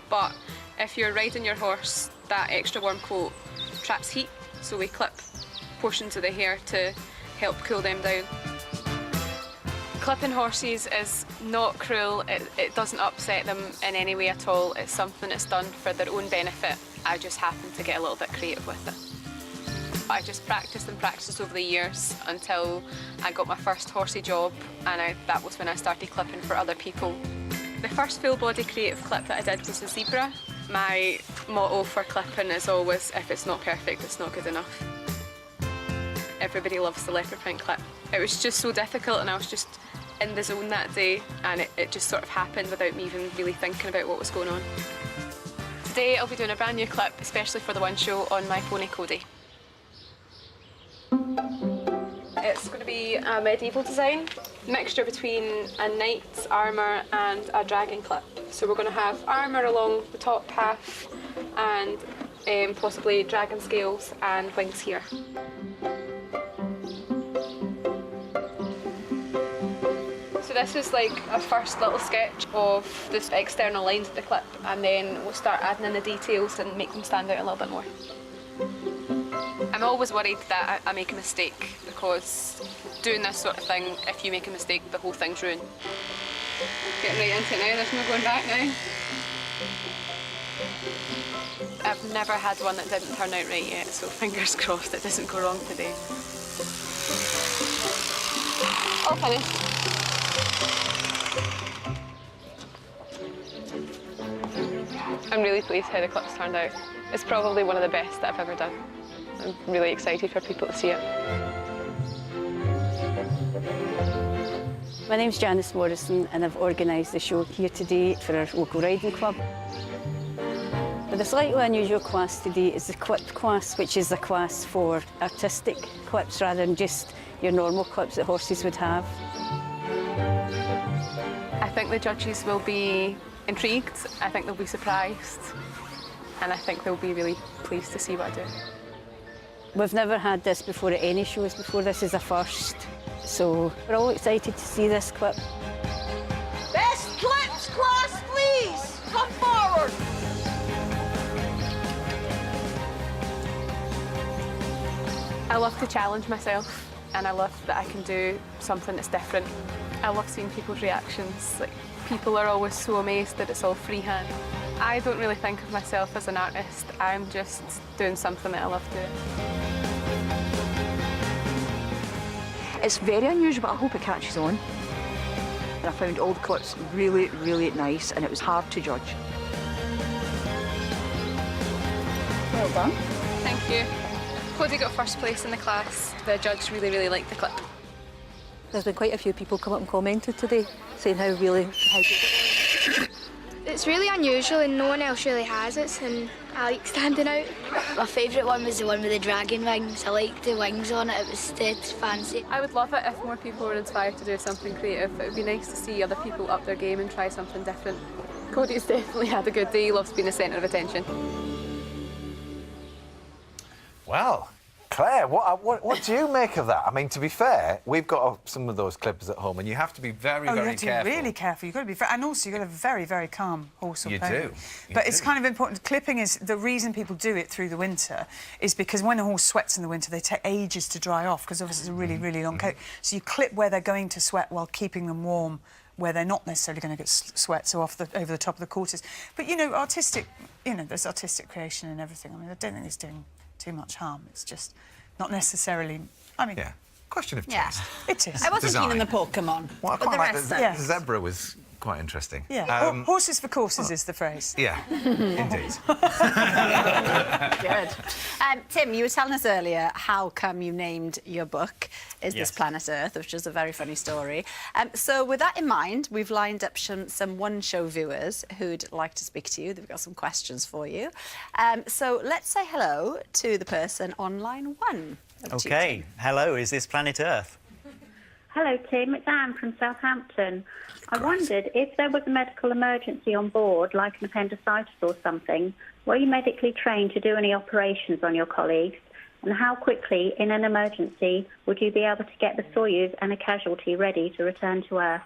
But if you're riding your horse, that extra warm coat traps heat, so we clip portions of the hair to help cool them down. Clipping horses is not cruel, it doesn't upset them in any way at all. It's something that's done for their own benefit. I just happen to get a little bit creative with it. I just practiced and practiced over the years until I got my first horsey job, and that was when I started clipping for other people. The first full body creative clip that I did was a zebra. My motto for clipping is always, if it's not perfect, it's not good enough. Everybody loves the leopard print clip. It was just so difficult, and I was just in the zone that day, and it just sort of happened without me even really thinking about what was going on. Today I'll be doing a brand new clip, especially for the One Show, on my pony Cody. It's going to be a medieval design, mixture between a knight's armour and a dragon clip. So we're going to have armour along the top half and possibly dragon scales and wings here. So this is like a first little sketch of the external lines of the clip, and then we'll start adding in the details and make them stand out a little bit more. I'm always worried that I make a mistake, because doing this sort of thing, if you make a mistake, the whole thing's ruined. Getting right into it now, there's no going back now. I've never had one that didn't turn out right yet, so fingers crossed it doesn't go wrong today. All finished. I'm really pleased how the clip's turned out. It's probably one of the best that I've ever done. I'm really excited for people to see it. My name's Janice Morrison, and I've organised the show here today for our local riding club. But the slightly unusual class today is the clip class, which is a class for artistic clips rather than just your normal clips that horses would have. I think the judges will be intrigued, I think they'll be surprised, and I think they'll be really pleased to see what I do. We've never had this before at any shows before. This is a first, so we're all excited to see this clip. Best clips class, please! Come forward! I love to challenge myself, and I love that I can do something that's different. I love seeing people's reactions. Like, people are always so amazed that it's all freehand. I don't really think of myself as an artist. I'm just doing something that I love doing. It's very unusual, but I hope it catches on. And I found all the clips really, really nice, and it was hard to judge. Well done. Thank you. Cody got first place in the class. The judge really, really liked the clip. There's been quite a few people come up and commented today, saying how good. It's really unusual and no one else really has it, and I like standing out. My favourite one was the one with the dragon wings. I liked the wings on it, it was fancy. I would love it if more people were inspired to do something creative. It would be nice to see other people up their game and try something different. Cody's definitely had a good day, he loves being the centre of attention. Well, Claire, what do you make of that? I mean, to be fair, we've got some of those clippers at home, and you have to be very, very careful. You have to be really careful. You've got to be, and also you've got to have a very, very calm horse or pony. You do. But it's kind of important. Clipping is the reason people do it through the winter is because when a horse sweats in the winter, they take ages to dry off because obviously it's a really, really long coat. So you clip where they're going to sweat while keeping them warm, where they're not necessarily going to get sweat, so over the top of the quarters. But you know, there's artistic creation and everything. I mean, I don't think it's doing too much harm. It's just not necessarily. I mean, yeah, question of taste. Yeah. It is. I wasn't keen on the Pokemon. Well, I but quite the like rest the zebra was quite interesting. Yeah, horses for courses is the phrase. Yeah, indeed. Good. Tim, you were telling us earlier how come you named your book Is This Planet Earth, which is a very funny story. So with that in mind, we've lined up some One Show viewers who'd like to speak to you. They've got some questions for you. So let's say hello to the person on line 1. OK, hello, is this Planet Earth? Hello, Tim. It's Anne from Southampton. I wondered if there was a medical emergency on board, like an appendicitis or something, were you medically trained to do any operations on your colleagues? And how quickly, in an emergency, would you be able to get the Soyuz and a casualty ready to return to Earth?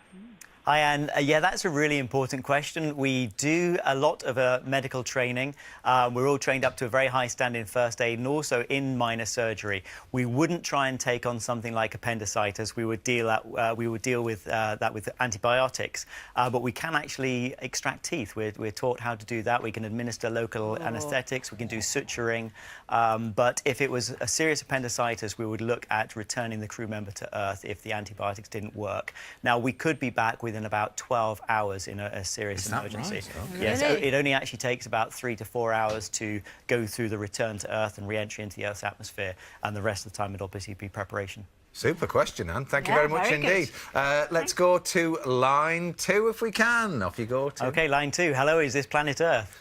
Hi, Anne. Yeah, that's a really important question. We do a lot of medical training. We're all trained up to a very high standard in first aid and also in minor surgery. We wouldn't try and take on something like appendicitis. We would deal with that with antibiotics. But we can actually extract teeth. We're taught how to do that. We can administer local anaesthetics. We can do suturing. But if it was a serious appendicitis, we would look at returning the crew member to Earth if the antibiotics didn't work. Now, we could be back within about 12 hours in a serious emergency. Right? Okay. Yes, it only actually takes about 3 to 4 hours to go through the return to Earth and re-entry into the Earth's atmosphere, and the rest of the time would obviously be preparation. Super question, Anne. Thank you very much indeed. Let's go to line 2 if we can. Off you go, Tim. OK, line 2. Hello, is this Planet Earth?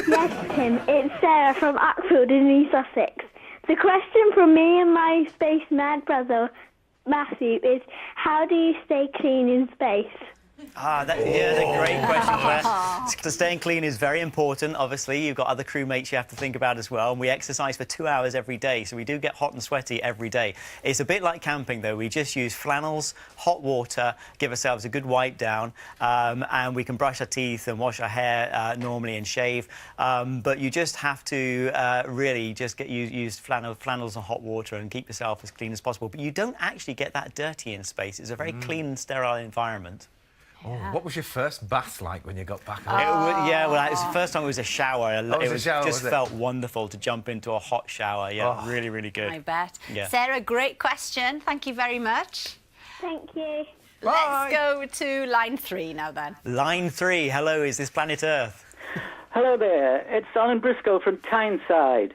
Yes, Tim. It's Sarah from Oxford in East Sussex. The question from me and my space mad brother, Matthew, is how do you stay clean in space? That's a great question, Claire. So staying clean is very important. Obviously, you've got other crewmates you have to think about as well. And we exercise for 2 hours every day, so we do get hot and sweaty every day. It's a bit like camping, though. We just use flannels, hot water, give ourselves a good wipe down, and we can brush our teeth and wash our hair normally and shave. But you just have to really just use flannels and hot water and keep yourself as clean as possible. But you don't actually get that dirty in space. It's a very clean and sterile environment. Oh, what was your first bath like when you got back home? Well, it was the first time it was a shower. It felt wonderful to jump into a hot shower. Yeah, really, really good. I bet. Yeah. Sarah, great question. Thank you very much. Thank you. Let's go to line 3 now, then. Line 3. Hello, is this Planet Earth? Hello there. It's Alan Briscoe from Tyneside.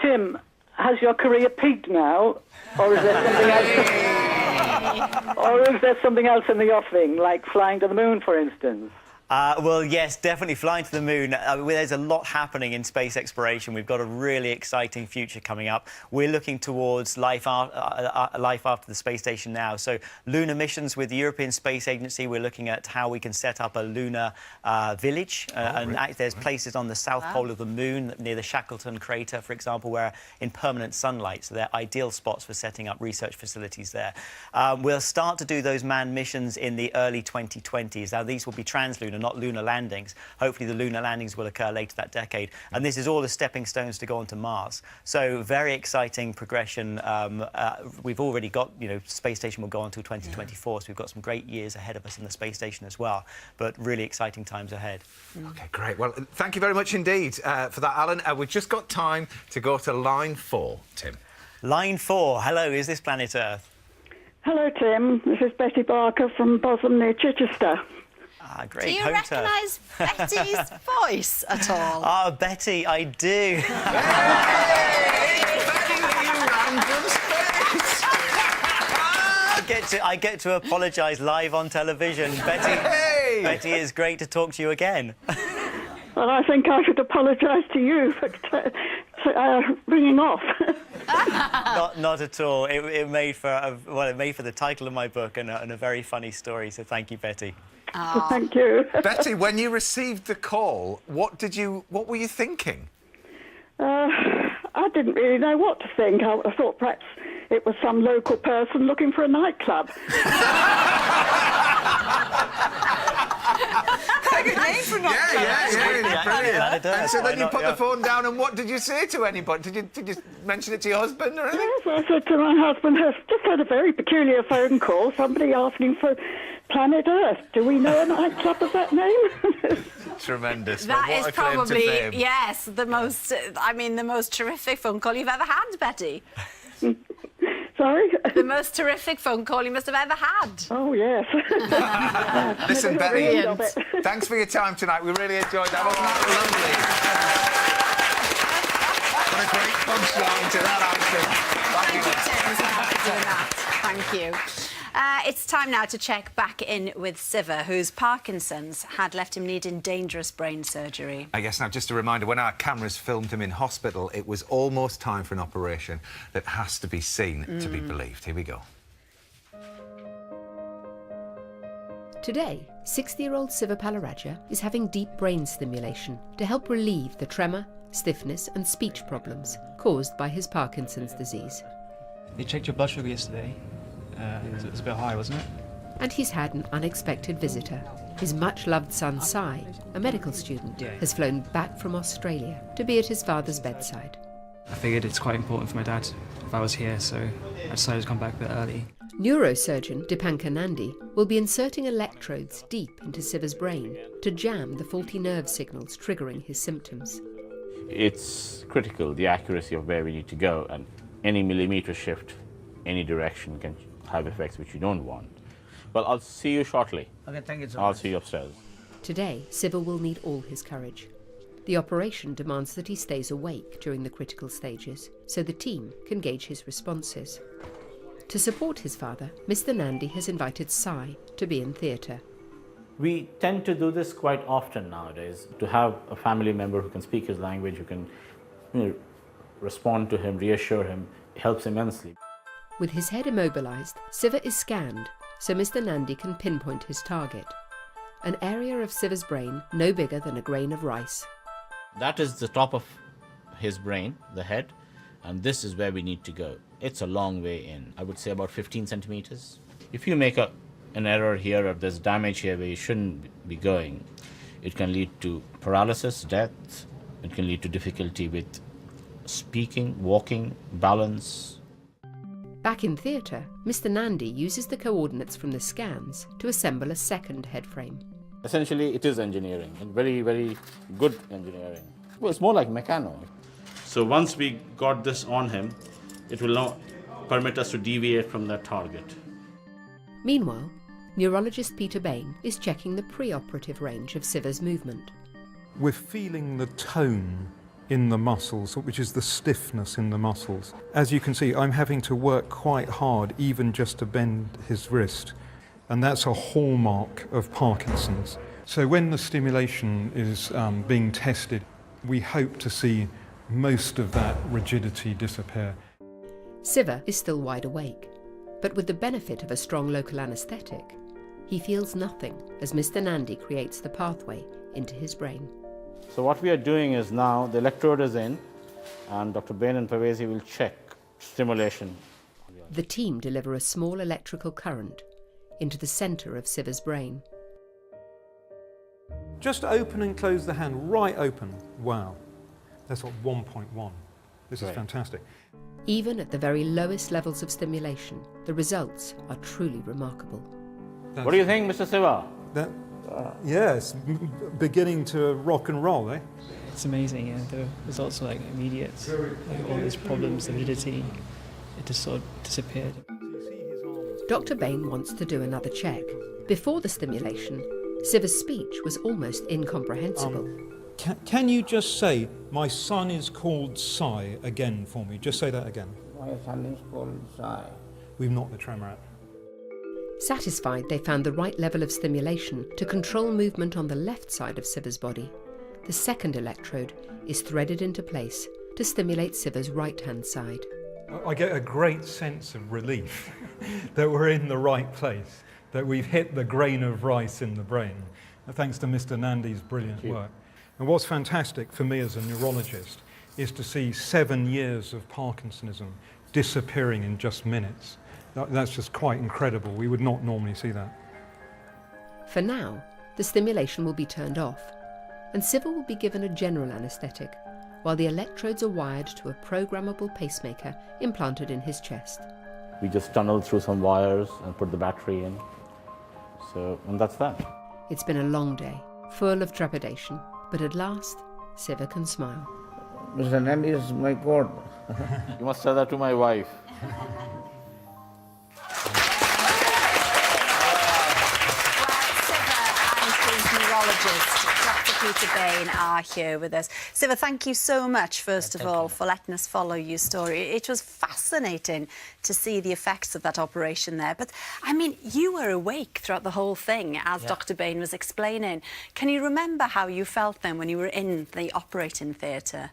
Tim, has your career peaked now, or is there something else? Or is there something else in the offing, like flying to the moon, for instance? Well, yes, definitely flying to the moon. There's a lot happening in space exploration. We've got a really exciting future coming up. We're looking towards life after the space station now. So lunar missions with the European Space Agency. We're looking at how we can set up a lunar village. There's places on the south pole of the moon, near the Shackleton crater, for example, where in permanent sunlight. So they're ideal spots for setting up research facilities there. We'll start to do those manned missions in the early 2020s. Now, these will be translunar, not lunar landings. Hopefully the lunar landings will occur later that decade. And this is all the stepping stones to go onto Mars. So very exciting progression. We've already got, space station will go on until 2024, so we've got some great years ahead of us in the space station as well. But really exciting times ahead. OK, great. Well, thank you very much indeed for that, Alan. We've just got time to go to line 4, Tim. Line 4. Hello, is this Planet Earth? Hello, Tim. This is Betty Barker from Bosham near Chichester. Great. Do you recognise Betty's voice at all? Betty, I do. I get to apologise live on television. Betty, it is great to talk to you again. Well, I think I should apologise to you for ringing off. Not at all. It made for the title of my book and a very funny story. So thank you, Betty. Oh. Thank you. Betty, when you received the call, what were you thinking? I didn't really know what to think. I thought perhaps it was some local person looking for a nightclub. Good name for nightclub. Yeah, brilliant. And so then you put the phone down, and what did you say to anybody? Did you mention it to your husband or anything? Yes, I said to my husband, I've just had a very peculiar phone call, somebody asking for Planet Earth. Do we know a nightclub of that name? Tremendous. That is probably, yes, the most terrific phone call you've ever had, Betty. Sorry? The most terrific phone call you must have ever had. Oh, yes. Listen, Betty, thanks for your time tonight. We really enjoyed that. Wasn't that lovely? What a great punchline to that answer. Thank you. It's time now to check back in with Siva, whose Parkinson's had left him needing dangerous brain surgery. I guess now, just a reminder, when our cameras filmed him in hospital, it was almost time for an operation that has to be seen to be believed. Here we go. Today, 60-year-old Siva Palaraja is having deep brain stimulation to help relieve the tremor stiffness and speech problems caused by his Parkinson's disease. You checked your blood sugar yesterday. It was a bit high, wasn't it? And he's had an unexpected visitor. His much-loved son, Sai, a medical student, has flown back from Australia to be at his father's bedside. I figured it's quite important for my dad if I was here, so I decided to come back a bit early. Neurosurgeon Dipankar Nandi will be inserting electrodes deep into Siva's brain to jam the faulty nerve signals triggering his symptoms. It's critical, the accuracy of where we need to go, and any millimetre shift, any direction can have effects which you don't want. Well, I'll see you shortly. Okay, thank you so I'll much. see you upstairs. Today, Siva will need all his courage. The operation demands that he stays awake during the critical stages, so the team can gauge his responses. To support his father, Mr. Nandi has invited Sai to be in theatre. We tend to do this quite often nowadays, to have a family member who can speak his language, who can respond to him, reassure him, helps immensely. With his head immobilised, Siva is scanned so Mr. Nandi can pinpoint his target, an area of Siva's brain no bigger than a grain of rice. That is the top of his brain, the head, and this is where we need to go. It's a long way in, I would say about 15 centimeters. If you make an error here or there's damage here where you shouldn't be going, it can lead to paralysis, death, it can lead to difficulty with speaking, walking, balance. Back in theatre, Mr. Nandi uses the coordinates from the scans to assemble a second head frame. Essentially, it is engineering, and very, very good engineering. Well, it's more like mechano. So once we got this on him, it will now permit us to deviate from that target. Meanwhile, neurologist Peter Bain is checking the pre-operative range of Siva's movement. We're feeling the tone in the muscles, which is the stiffness in the muscles. As you can see, I'm having to work quite hard even just to bend his wrist, and that's a hallmark of Parkinson's. So when the stimulation is being tested, we hope to see most of that rigidity disappear. Siva is still wide awake, but with the benefit of a strong local anaesthetic, he feels nothing as Mr. Nandi creates the pathway into his brain. So what we are doing is now the electrode is in, and Dr. Bain and Pavesi will check stimulation. The team deliver a small electrical current into the centre of Siva's brain. Just open and close the hand, right open. Wow, that's what 1.1. This is fantastic. Even at the very lowest levels of stimulation, the results are truly remarkable. What do you think, Mr. Siva? Yes, beginning to rock and roll, eh? It's amazing, yeah. The results are like immediate. Like all these problems, the rigidity, it just sort of disappeared. Dr. Bain wants to do another check. Before the stimulation, Siva's speech was almost incomprehensible. Can you just say, my son is called Sai again for me? Just say that again. My son is called Sai. We've knocked the tremor out. Satisfied they found the right level of stimulation to control movement on the left side of Siva's body, the second electrode is threaded into place to stimulate Siva's right-hand side. I get a great sense of relief that we're in the right place, that we've hit the grain of rice in the brain, thanks to Mr. Nandi's brilliant work. And what's fantastic for me as a neurologist is to see 7 years of Parkinsonism disappearing in just minutes. That's just quite incredible. We would not normally see that. For now, the stimulation will be turned off, and Siva will be given a general anaesthetic, while the electrodes are wired to a programmable pacemaker implanted in his chest. We just tunneled through some wires and put the battery in. And that's that. It's been a long day, full of trepidation, but at last, Siva can smile. Mr. Nandi is my God. You must tell that to my wife. Neurologist Dr. Peter Bain are here with us. Siva, thank you so much, first of all, for letting us follow your story. It was fascinating to see the effects of that operation there. But, I mean, you were awake throughout the whole thing, as Dr. Bain was explaining. Can you remember how you felt then when you were in the operating theatre?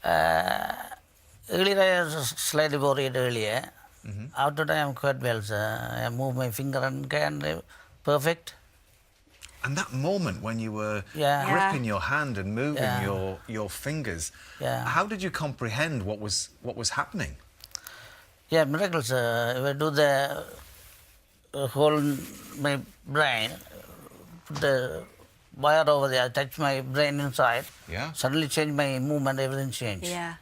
Earlier I was slightly worried earlier. After that I am quite well, sir. I move my finger and perfect. And that moment when you were gripping your hand and moving your fingers, how did you comprehend what was happening? Yeah, miracles. If I do the whole my brain, put the wire over there, touch my brain inside. Yeah. Suddenly change my movement, everything changed. Yeah.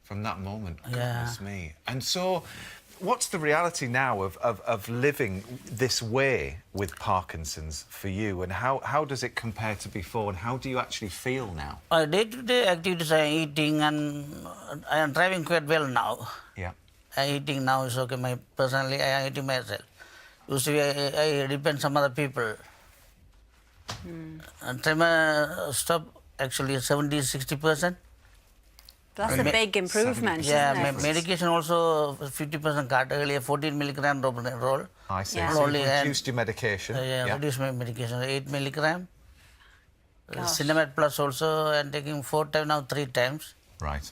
From that moment, goodness me. And so, what's the reality now of living this way with Parkinson's for you, and how does it compare to before, and how do you actually feel now? My day-to-day activities, I am eating, and I am driving quite well now. Yeah. Eating now is okay. Personally, I am eating myself. Usually, I depend on some other people. And tremor stop actually 70-60%. That's a big improvement, yeah, isn't it? medication also 50% cut. Earlier 14 milligram roll. I see. Yeah. So you reduced your medication. Reduced my medication, 8 milligram. Cinemat Plus also, I'm taking 4 times now, 3 times. Right.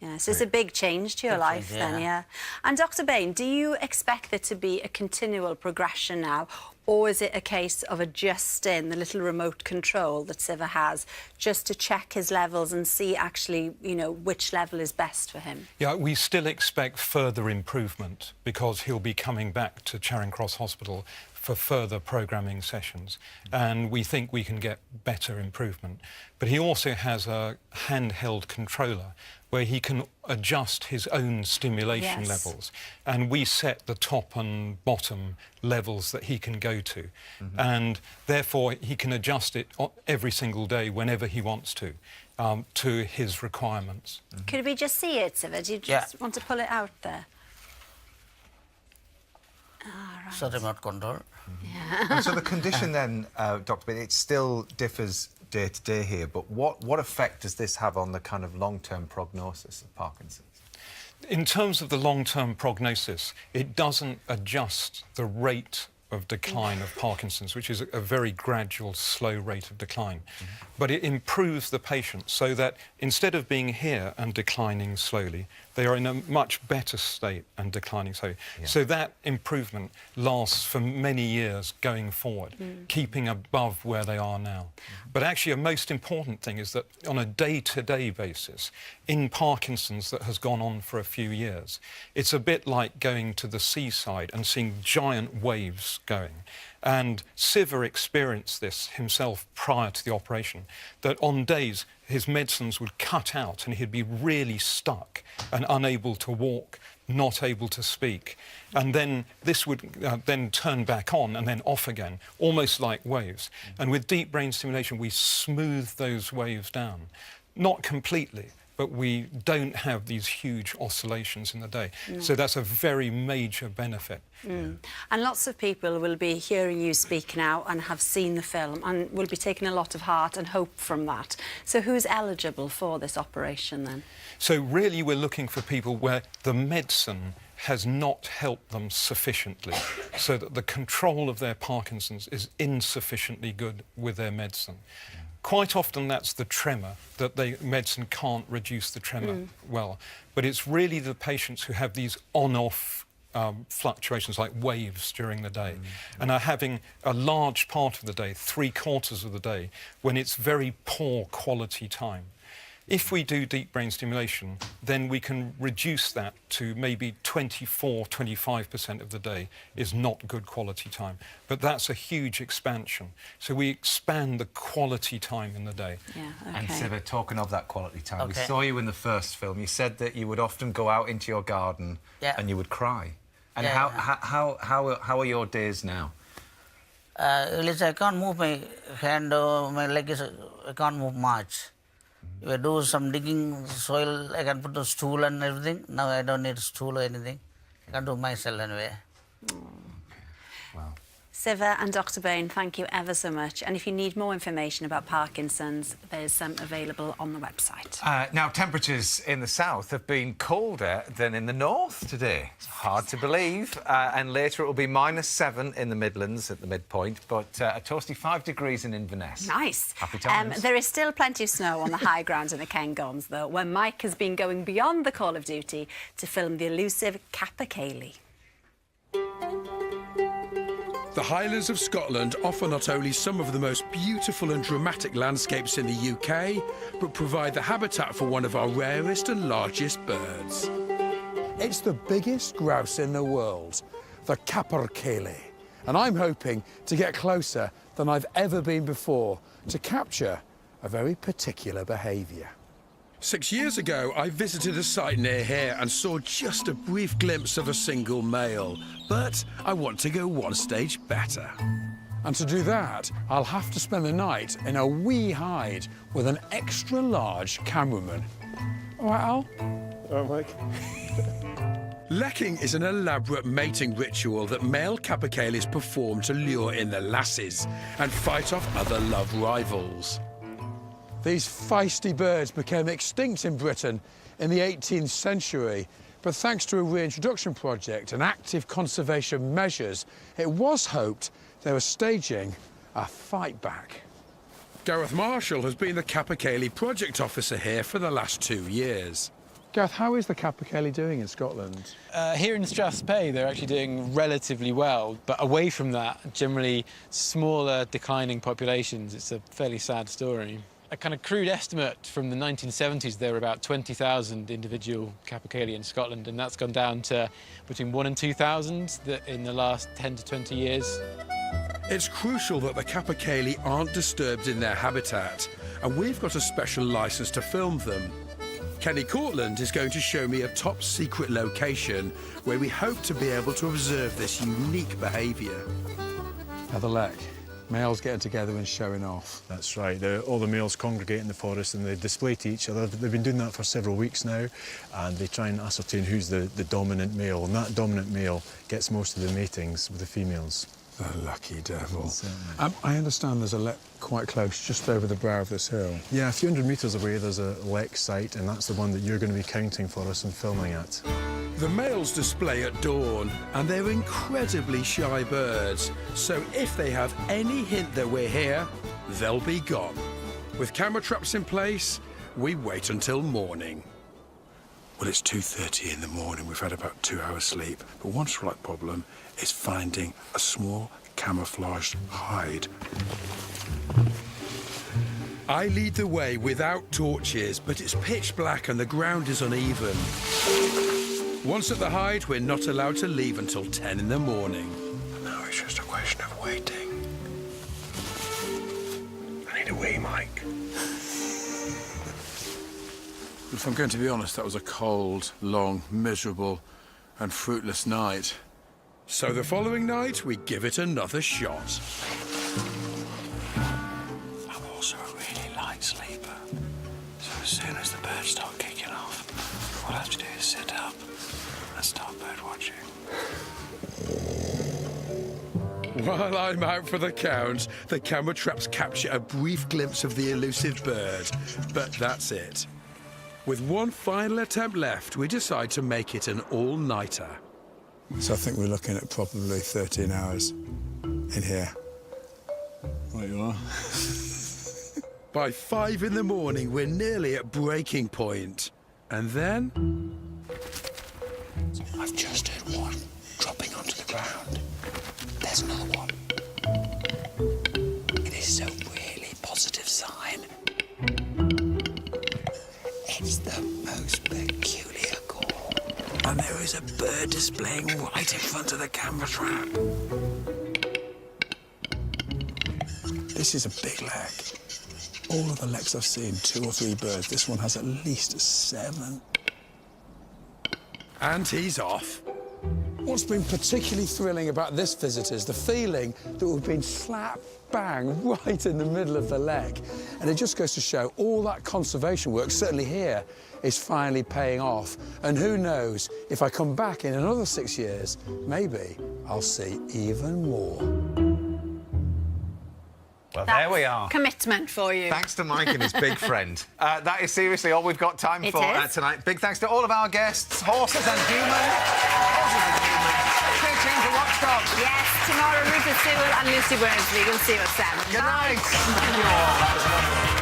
Yeah, so it's a big change to your life then, yeah. And Dr. Bain, do you expect there to be a continual progression now, or is it a case of adjusting the little remote control that Siva has just to check his levels and see actually, you know, which level is best for him? Yeah, we still expect further improvement because he'll be coming back to Charing Cross Hospital for further programming sessions, and we think we can get better improvement. But he also has a handheld controller where he can adjust his own stimulation levels, and we set the top and bottom levels that he can go to, and therefore he can adjust it every single day whenever he wants to his requirements. Could we just see it, Siva? Do you just want to pull it out there? Right. So remote control. And so the condition then, Dr. Bain, it still differs day to day here, but what effect does this have on the kind of long-term prognosis of Parkinson's? In terms of the long-term prognosis, it doesn't adjust the rate of decline of Parkinson's, which is a very gradual, slow rate of decline. But it improves the patient so that instead of being here and declining slowly, they are in a much better state and declining slowly. So that improvement lasts for many years going forward, keeping above where they are now. But actually a most important thing is that on a day-to-day basis, in Parkinson's that has gone on for a few years, it's a bit like going to the seaside and seeing giant waves going. And Siva experienced this himself prior to the operation, that on days his medicines would cut out and he'd be really stuck and unable to walk, not able to speak. And then this would then turn back on and then off again, almost like waves. And with deep brain stimulation, we smooth those waves down. Not completely, but we don't have these huge oscillations in the day. So that's a very major benefit. And lots of people will be hearing you speak now and have seen the film and will be taking a lot of heart and hope from that. So who's eligible for this operation then? So really we're looking for people where the medicine has not helped them sufficiently, so that the control of their Parkinson's is insufficiently good with their medicine. Quite often that's the tremor, that medicine can't reduce the tremor well. But it's really the patients who have these on-off fluctuations like waves during the day and are having a large part of the day, 3/4 of the day, when it's very poor quality time. If we do deep brain stimulation, then we can reduce that to maybe 24-25% of the day is not good quality time. But that's a huge expansion. So we expand the quality time in the day. And Siva, talking of that quality time, we saw you in the first film. You said that you would often go out into your garden and you would cry. And how are your days now? At least I can't move my hand or my leg, I can't move much. If I do some digging soil, I can put a stool and everything. Now I don't need a stool or anything. I can do myself anyway. Wow. Siva and Dr. Bain, thank you ever so much. And if you need more information about Parkinson's, there's some available on the website. Now, temperatures in the south have been colder than in the north today. It's hard to believe. And later it will be -7 in the Midlands at the midpoint, but a toasty 5 degrees in Inverness. Nice. Happy times. There is still plenty of snow on the high ground in the Cairngorms, though, where Mike has been going beyond the call of duty to film the elusive Kappa Cayley. The Highlands of Scotland offer not only some of the most beautiful and dramatic landscapes in the UK, but provide the habitat for one of our rarest and largest birds. It's the biggest grouse in the world, the capercaillie, and I'm hoping to get closer than I've ever been before to capture a very particular behaviour. 6 years ago, I visited a site near here and saw just a brief glimpse of a single male. But I want to go one stage better. And to do that, I'll have to spend the night in a wee hide with an extra large cameraman. All right, Al? All right, Mike. Lekking is an elaborate mating ritual that male capercaillies perform to lure in the lasses and fight off other love rivals. These feisty birds became extinct in Britain in the 18th century, but thanks to a reintroduction project and active conservation measures, it was hoped they were staging a fight back. Gareth Marshall has been the capercaillie project officer here for the last 2 years. Gareth, how is the capercaillie doing in Scotland? Here in Strathspey, they're actually doing relatively well, but away from that, generally smaller, declining populations. It's a fairly sad story. A kind of crude estimate from the 1970s, there were about 20,000 individual capercaillie in Scotland, and that's gone down to between 1,000 and 2,000 in the last 10 to 20 years. It's crucial that the capercaillie aren't disturbed in their habitat, and we've got a special licence to film them. Kenny Cortland is going to show me a top-secret location where we hope to be able to observe this unique behaviour. Now the lek. Males getting together and showing off. That's right. All the males congregate in the forest and they display to each other. They've been doing that for several weeks now, and they try and ascertain who's the dominant male, and that dominant male gets most of the matings with the females. The lucky devil. I understand there's a lek quite close, just over the brow of this hill. Yeah, a few hundred metres away there's a lek site, and that's the one that you're going to be counting for us and filming at. The males display at dawn, and they're incredibly shy birds, so if they have any hint that we're here, they'll be gone. With camera traps in place, we wait until morning. Well, it's 2:30 in the morning. We've had about 2 hours sleep, but one slight problem is finding a small camouflaged hide. I lead the way without torches, but it's pitch black and the ground is uneven. Once at the hide, we're not allowed to leave until 10 in the morning. Now it's just a question of waiting. I need a wee, Mike. If I'm going to be honest, that was a cold, long, miserable and fruitless night. So the following night, we give it another shot. I'm also a really light sleeper, so as soon as the birds start kicking off, all I have to do is sit up and start bird watching. While I'm out for the count, the camera traps capture a brief glimpse of the elusive bird, but that's it. With one final attempt left, we decide to make it an all-nighter. So I think we're looking at probably 13 hours in here. Right you are. By 5 in the morning, we're nearly at breaking point. And then... I've just heard one dropping onto the ground. There's another one. This is a really positive sign. It's the most peculiar call. And there is a bird displaying right in front of the camera trap. This is a big leg. All of the legs I've seen, 2 or 3 birds. This one has at least 7. And he's off. What's been particularly thrilling about this visit is the feeling that we've been slap bang right in the middle of the leg. And it just goes to show all that conservation work, certainly here, is finally paying off. And who knows, if I come back in another 6 years, maybe I'll see even more. Well, there we are. Commitment for you. Thanks to Mike and his big friend. That is seriously all we've got time for tonight. Big thanks to all of our guests, horses and humans. Stay tuned for Watchdog. Yes, tomorrow Rupert Sewell and Lucy Wormsley. We'll see you at 7. Good night. Thank you all. That was wonderful.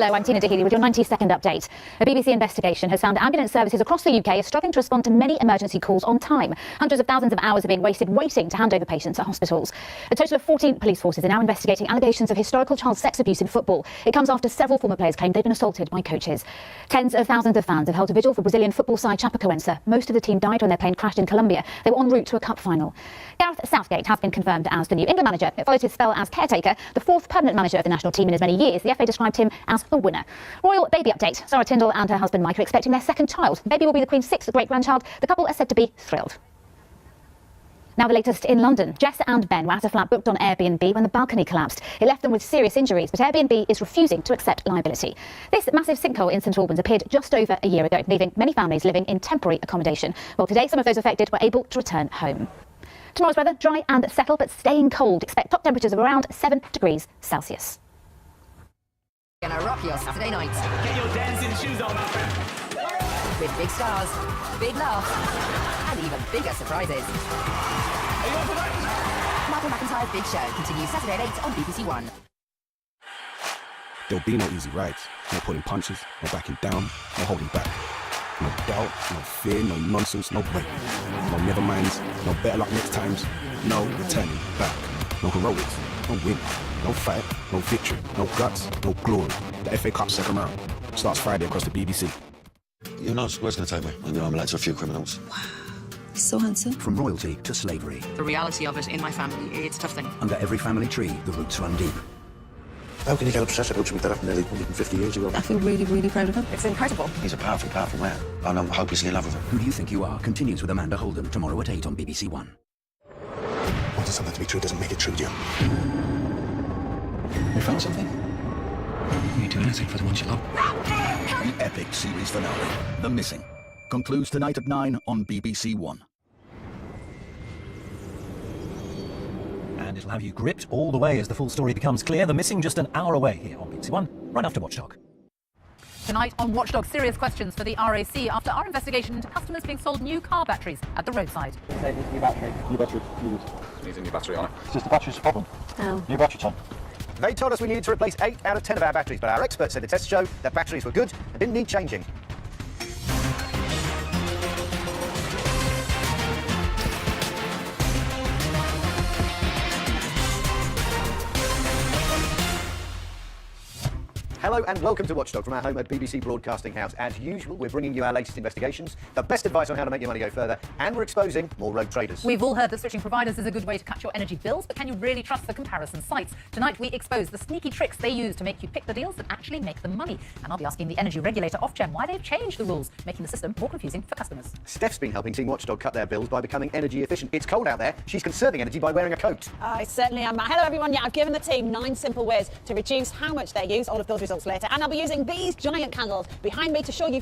Hello, I'm Tina Dahealy with your 90-second update. A BBC investigation has found ambulance services across the UK are struggling to respond to many emergency calls on time. Hundreds of thousands of hours are being wasted waiting to hand over patients at hospitals. A total of 14 police forces are now investigating allegations of historical child sex abuse in football. It comes after several former players claimed they've been assaulted by coaches. Tens of thousands of fans have held a vigil for Brazilian football side Chapecoense. Most of the team died when their plane crashed in Colombia. They were en route to a cup final. Gareth Southgate has been confirmed as the new England manager. It follows his spell as caretaker, the fourth permanent manager of the national team in as many years. The FA described him as a winner. Royal baby update. Sarah Tyndall and her husband Mike are expecting their second child. Baby will be the Queen's sixth great-grandchild. The couple are said to be thrilled. Now the latest in London. Jess and Ben were at a flat booked on Airbnb when the balcony collapsed. It left them with serious injuries, but Airbnb is refusing to accept liability. This massive sinkhole in St Albans appeared just over a year ago, leaving many families living in temporary accommodation. Well, today some of those affected were able to return home. Tomorrow's weather, dry and settle, but staying cold. Expect top temperatures of around 7 degrees Celsius. Gonna rock your Saturday night. Get your dancing shoes on, my friend. With big stars, big laughs, and even bigger surprises. Are you on for that? Michael McIntyre's Big Show continues Saturday at 8 on BBC One. There'll be no easy rides, no pulling punches, no backing down, no holding back. No doubt, no fear, no nonsense, no break. No never minds, no better luck next times, no turning back. No heroics, no win, no fight, no victory, no guts, no glory. The FA Cup second round starts Friday across the BBC. You're not where's going to take me? I know I'm related to a few criminals. Wow, he's so handsome. From royalty to slavery. The reality of it in my family, it's a tough thing. Under every family tree, the roots run deep. How can you get obsessed about something that happened nearly 150 years ago? I feel really, really proud of him. It's incredible. He's a powerful, powerful man, and I'm hopelessly in love with him. Who Do You Think You Are continues with Amanda Holden tomorrow at 8 on BBC One. Wanting something to be true doesn't make it true, Jim. You found something? You do anything for the ones you love. The epic series finale, The Missing, concludes tonight at 9 on BBC One. And it'll have you gripped all the way as the full story becomes clear. The Missing just an hour away here on BBC One, right after Watchdog. Tonight on Watchdog, serious questions for the RAC after our investigation into customers being sold new car batteries at the roadside. New battery. New battery. Needs a new battery on it. It's just the battery's the problem. Oh. New battery, Tom. They told us we needed to replace 8 out of 10 of our batteries, but our experts said the tests show that batteries were good and didn't need changing. Hello and welcome to Watchdog from our home at BBC Broadcasting House. As usual, we're bringing you our latest investigations, the best advice on how to make your money go further, and we're exposing more rogue traders. We've all heard that switching providers is a good way to cut your energy bills, but can you really trust the comparison sites? Tonight we expose the sneaky tricks they use to make you pick the deals that actually make them money. And I'll be asking the energy regulator Ofgem why they've changed the rules, making the system more confusing for customers. Steph's been helping Team Watchdog cut their bills by becoming energy efficient. It's cold out there. She's conserving energy by wearing a coat. I certainly am, Matt. Hello everyone. Yeah, I've given the team 9 simple ways to reduce how much they use. All of those results later. And I'll be using these giant candles behind me to show you